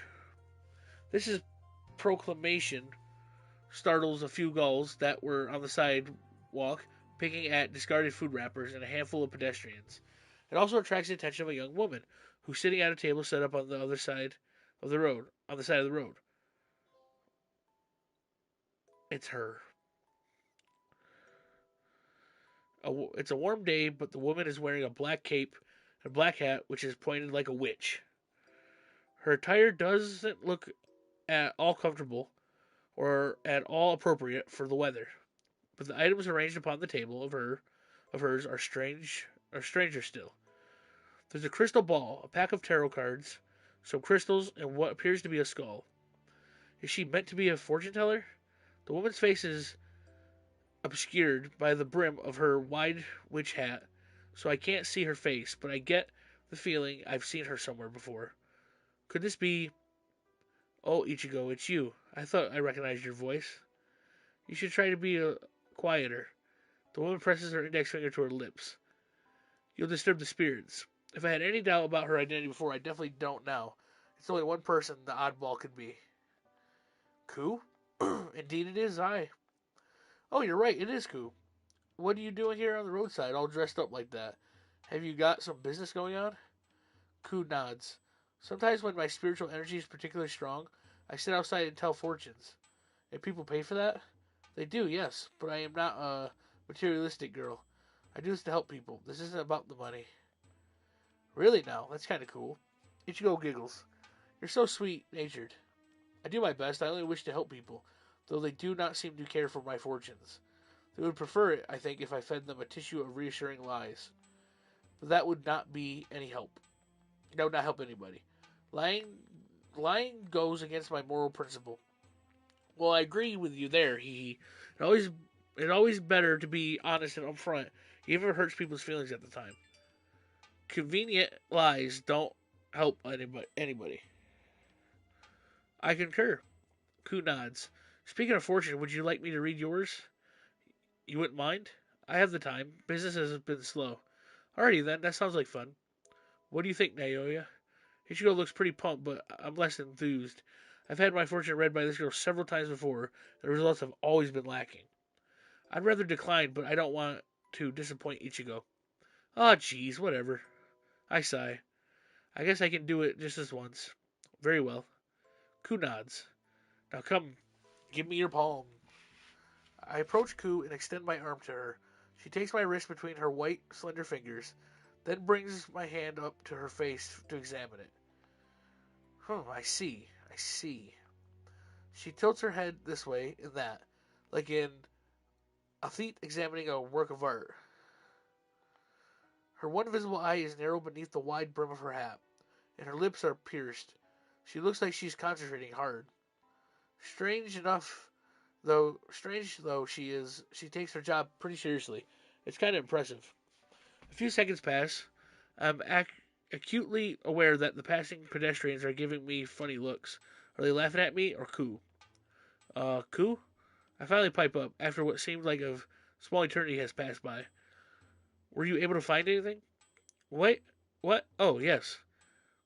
This proclamation startles a few gulls that were on the sidewalk picking at discarded food wrappers and a handful of pedestrians. It also attracts the attention of a young woman who's sitting at a table set up on the other side of the road. On the side of the road. It's her. It's a warm day, but the woman is wearing a black cape and a black hat, which is pointed like a witch. Her attire doesn't look at all comfortable or at all appropriate for the weather, but the items arranged upon the table of hers are stranger still. There's a crystal ball, a pack of tarot cards, some crystals, and what appears to be a skull. Is she meant to be a fortune teller? The woman's face is obscured by the brim of her wide witch hat, so I can't see her face, but I get the feeling I've seen her somewhere before. Could this be... Oh, Ichigo, it's you. I thought I recognized your voice. You should try to be quieter. The woman presses her index finger to her lips. You'll disturb the spirits. If I had any doubt about her identity before, I definitely don't now. It's only one person the oddball could be. Ku? Indeed it is I. Oh, you're right, it is Ku. What are you doing here on the roadside, all dressed up like that? Have you got some business going on? Ku nods. Sometimes when my spiritual energy is particularly strong, I sit outside and tell fortunes. And people pay for that? They do, yes, but I am not a materialistic girl. I do this to help people. This isn't about the money. Really now? That's kind of cool. Ichigo giggles. You're so sweet-natured. I do my best. I only wish to help people, though they do not seem to care for my fortunes. They would prefer it, I think, if I fed them a tissue of reassuring lies. But that would not be any help. That would not help anybody. Lying goes against my moral principle. Well, I agree with you there. It's always better to be honest and upfront, even if it hurts people's feelings at the time. Convenient lies don't help anybody. I concur. Ku nods. Speaking of fortune, would you like me to read yours? You wouldn't mind? I have the time. Business has been slow. Alrighty then, that sounds like fun. What do you think, Naoya? Ichigo looks pretty pumped, but I'm less enthused. I've had my fortune read by this girl several times before. The results have always been lacking. I'd rather decline, but I don't want to disappoint Ichigo. Ah, jeez, whatever. I sigh. I guess I can do it just this once. Very well. Ku nods. Now come, give me your palm. I approach Ku and extend my arm to her. She takes my wrist between her white, slender fingers, then brings my hand up to her face to examine it. I see. She tilts her head this way and that, like an athlete examining a work of art. Her one visible eye is narrow beneath the wide brim of her hat, and her lips are pierced. She looks like she's concentrating hard. Strange though she is, she takes her job pretty seriously. It's kind of impressive. A few seconds pass. I'm acutely aware that the passing pedestrians are giving me funny looks. Are they laughing at me or Ku? Ku? I finally pipe up, after what seemed like a small eternity has passed by. Were you able to find anything? Wait, what? Oh, yes.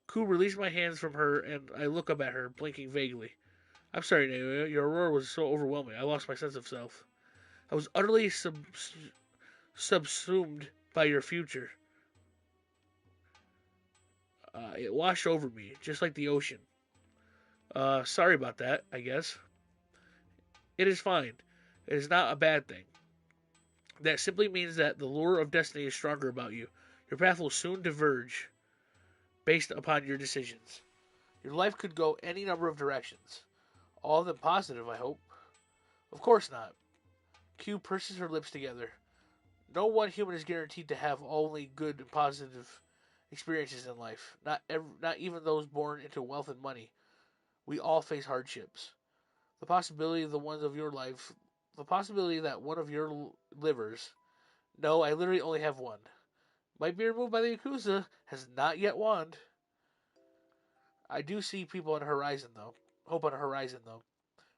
Ku released my hands from her, and I look up at her, blinking vaguely. I'm sorry, Naoya. Your roar was so overwhelming. I lost my sense of self. I was utterly subsumed by your future. It washed over me, just like the ocean. Sorry about that, I guess. It is fine. It is not a bad thing. That simply means that the lure of destiny is stronger about you. Your path will soon diverge based upon your decisions. Your life could go any number of directions. All of them positive, I hope. Of course not. Q purses her lips together. No one human is guaranteed to have only good and positive experiences in life. Not even those born into wealth and money. We all face hardships. The possibility that one of your livers. No, I literally only have one. Might be removed by the Yakuza. Has not yet wand. I do see people on the horizon, though. Hope on the horizon, though.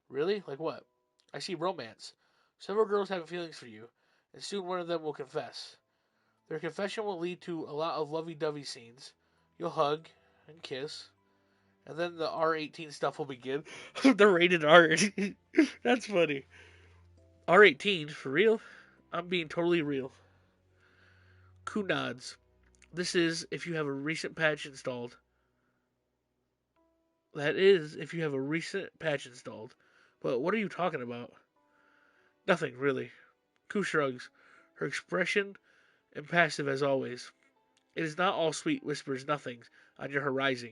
Really? Like what? I see romance. Several girls have feelings for you, and soon one of them will confess. Their confession will lead to a lot of lovey-dovey scenes. You'll hug and kiss, and then the R18 stuff will begin. The rated R. That's funny. R18? For real? I'm being totally real. Ku nods. This is if you have a recent patch installed. That is if you have a recent patch installed. But what are you talking about? Nothing, really. Ku shrugs, her expression impassive as always. It is not all sweet whispers nothings on your horizon,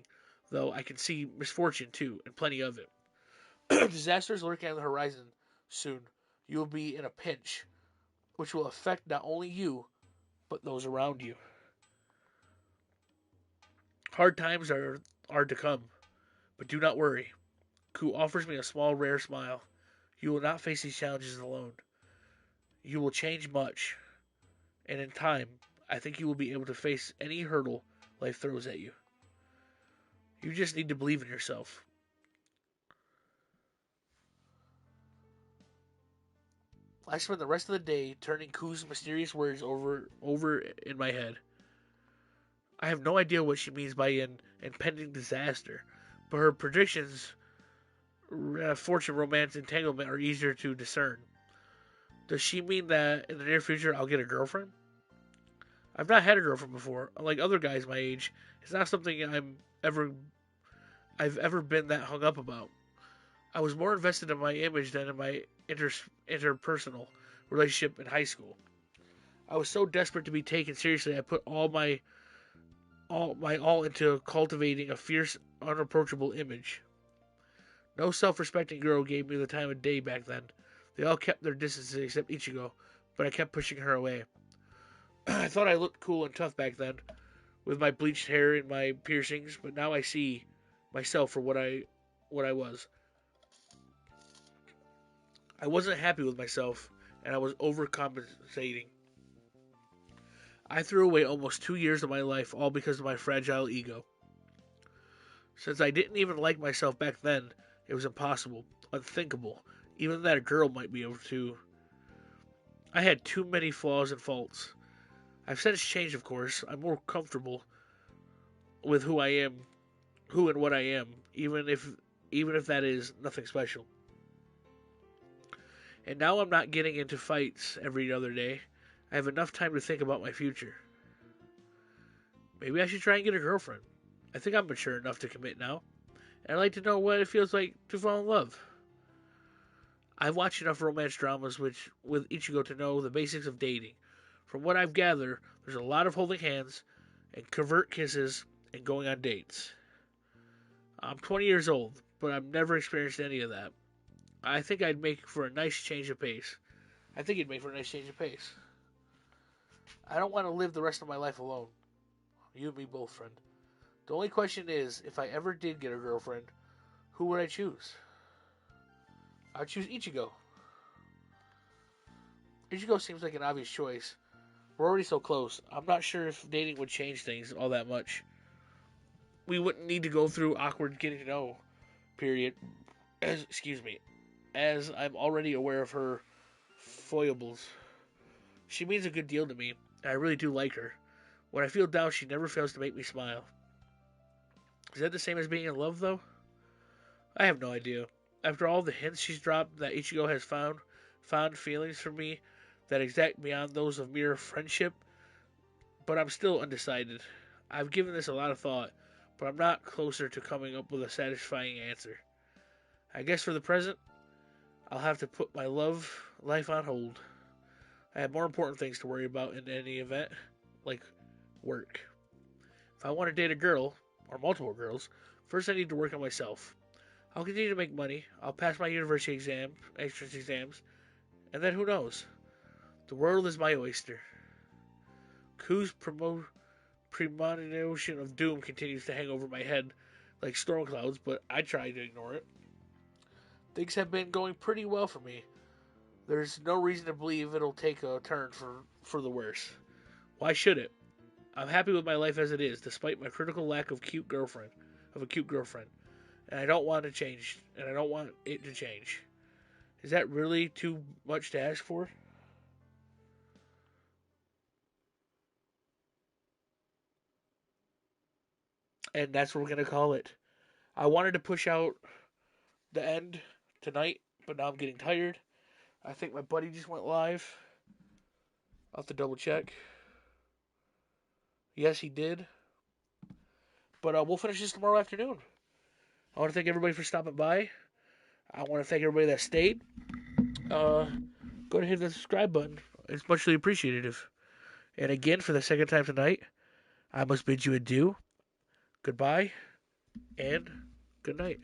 though I can see misfortune, too, and plenty of it. Disasters lurking on the horizon soon. You will be in a pinch. which will affect not only you, but those around you. Hard times are to come, but do not worry. Ku offers me a small, rare smile. You will not face these challenges alone. You will change much, and in time, I think you will be able to face any hurdle life throws at you. You just need to believe in yourself. I spent the rest of the day turning Ku's mysterious words over in my head. I have no idea what she means by an impending disaster, but her predictions, fortune, romance, entanglement are easier to discern. Does she mean that in the near future I'll get a girlfriend? I've not had a girlfriend before. Unlike other guys my age, it's not something I've ever been that hung up about. I was more invested in my image than in my interpersonal relationship in high school. I was so desperate to be taken seriously, I put all into cultivating a fierce, unapproachable image. No self-respecting girl gave me the time of day back then. They all kept their distances except Ichigo, but I kept pushing her away. I thought I looked cool and tough back then, with my bleached hair and my piercings, but now I see myself for what I was. I wasn't happy with myself, and I was overcompensating. I threw away almost 2 years of my life all because of my fragile ego. Since I didn't even like myself back then, it was impossible, unthinkable, even that a girl might be able to. I had too many flaws and faults. I've since changed, of course. I'm more comfortable with who and what I am, even if that is nothing special. And now I'm not getting into fights every other day. I have enough time to think about my future. Maybe I should try and get a girlfriend. I think I'm mature enough to commit now, and I'd like to know what it feels like to fall in love. I've watched enough romance dramas with Ichigo to know the basics of dating. From what I've gathered, there's a lot of holding hands and covert kisses and going on dates. I'm 20 years old, but I've never experienced any of that. I think I'd make for a nice change of pace. I think it'd make for a nice change of pace. I don't want to live the rest of my life alone. You and me both, friend. The only question is, if I ever did get a girlfriend, who would I choose? I'd choose Ichigo. Ichigo seems like an obvious choice. We're already so close. I'm not sure if dating would change things all that much. We wouldn't need to go through awkward getting to know period. As I'm already aware of her foibles. She means a good deal to me, and I really do like her. When I feel down, she never fails to make me smile. Is that the same as being in love, though? I have no idea. After all the hints she's dropped that Ichigo has found feelings for me that exact beyond those of mere friendship, but I'm still undecided. I've given this a lot of thought, but I'm not closer to coming up with a satisfying answer. I guess for the present, I'll have to put my love life on hold. I have more important things to worry about in any event, like work. If I want to date a girl, or multiple girls, first I need to work on myself. I'll continue to make money, I'll pass my university entrance exams, and then who knows? The world is my oyster. Ku's premonition of doom continues to hang over my head like storm clouds, but I try to ignore it. Things have been going pretty well for me. There's no reason to believe it'll take a turn for the worse. Why should it? I'm happy with my life as it is, despite my critical lack of a cute girlfriend. And I don't want to change, and I don't want it to change. Is that really too much to ask for? And that's what we're gonna call it. I wanted to push out the end tonight, but now I'm getting tired. I think my buddy just went live. I'll have to double check. Yes, he did. But we'll finish this tomorrow afternoon. I want to thank everybody for stopping by. I want to thank everybody that stayed. Go ahead and hit the subscribe button. It's muchly appreciated. And again, for the second time tonight, I must bid you adieu, goodbye, and good night.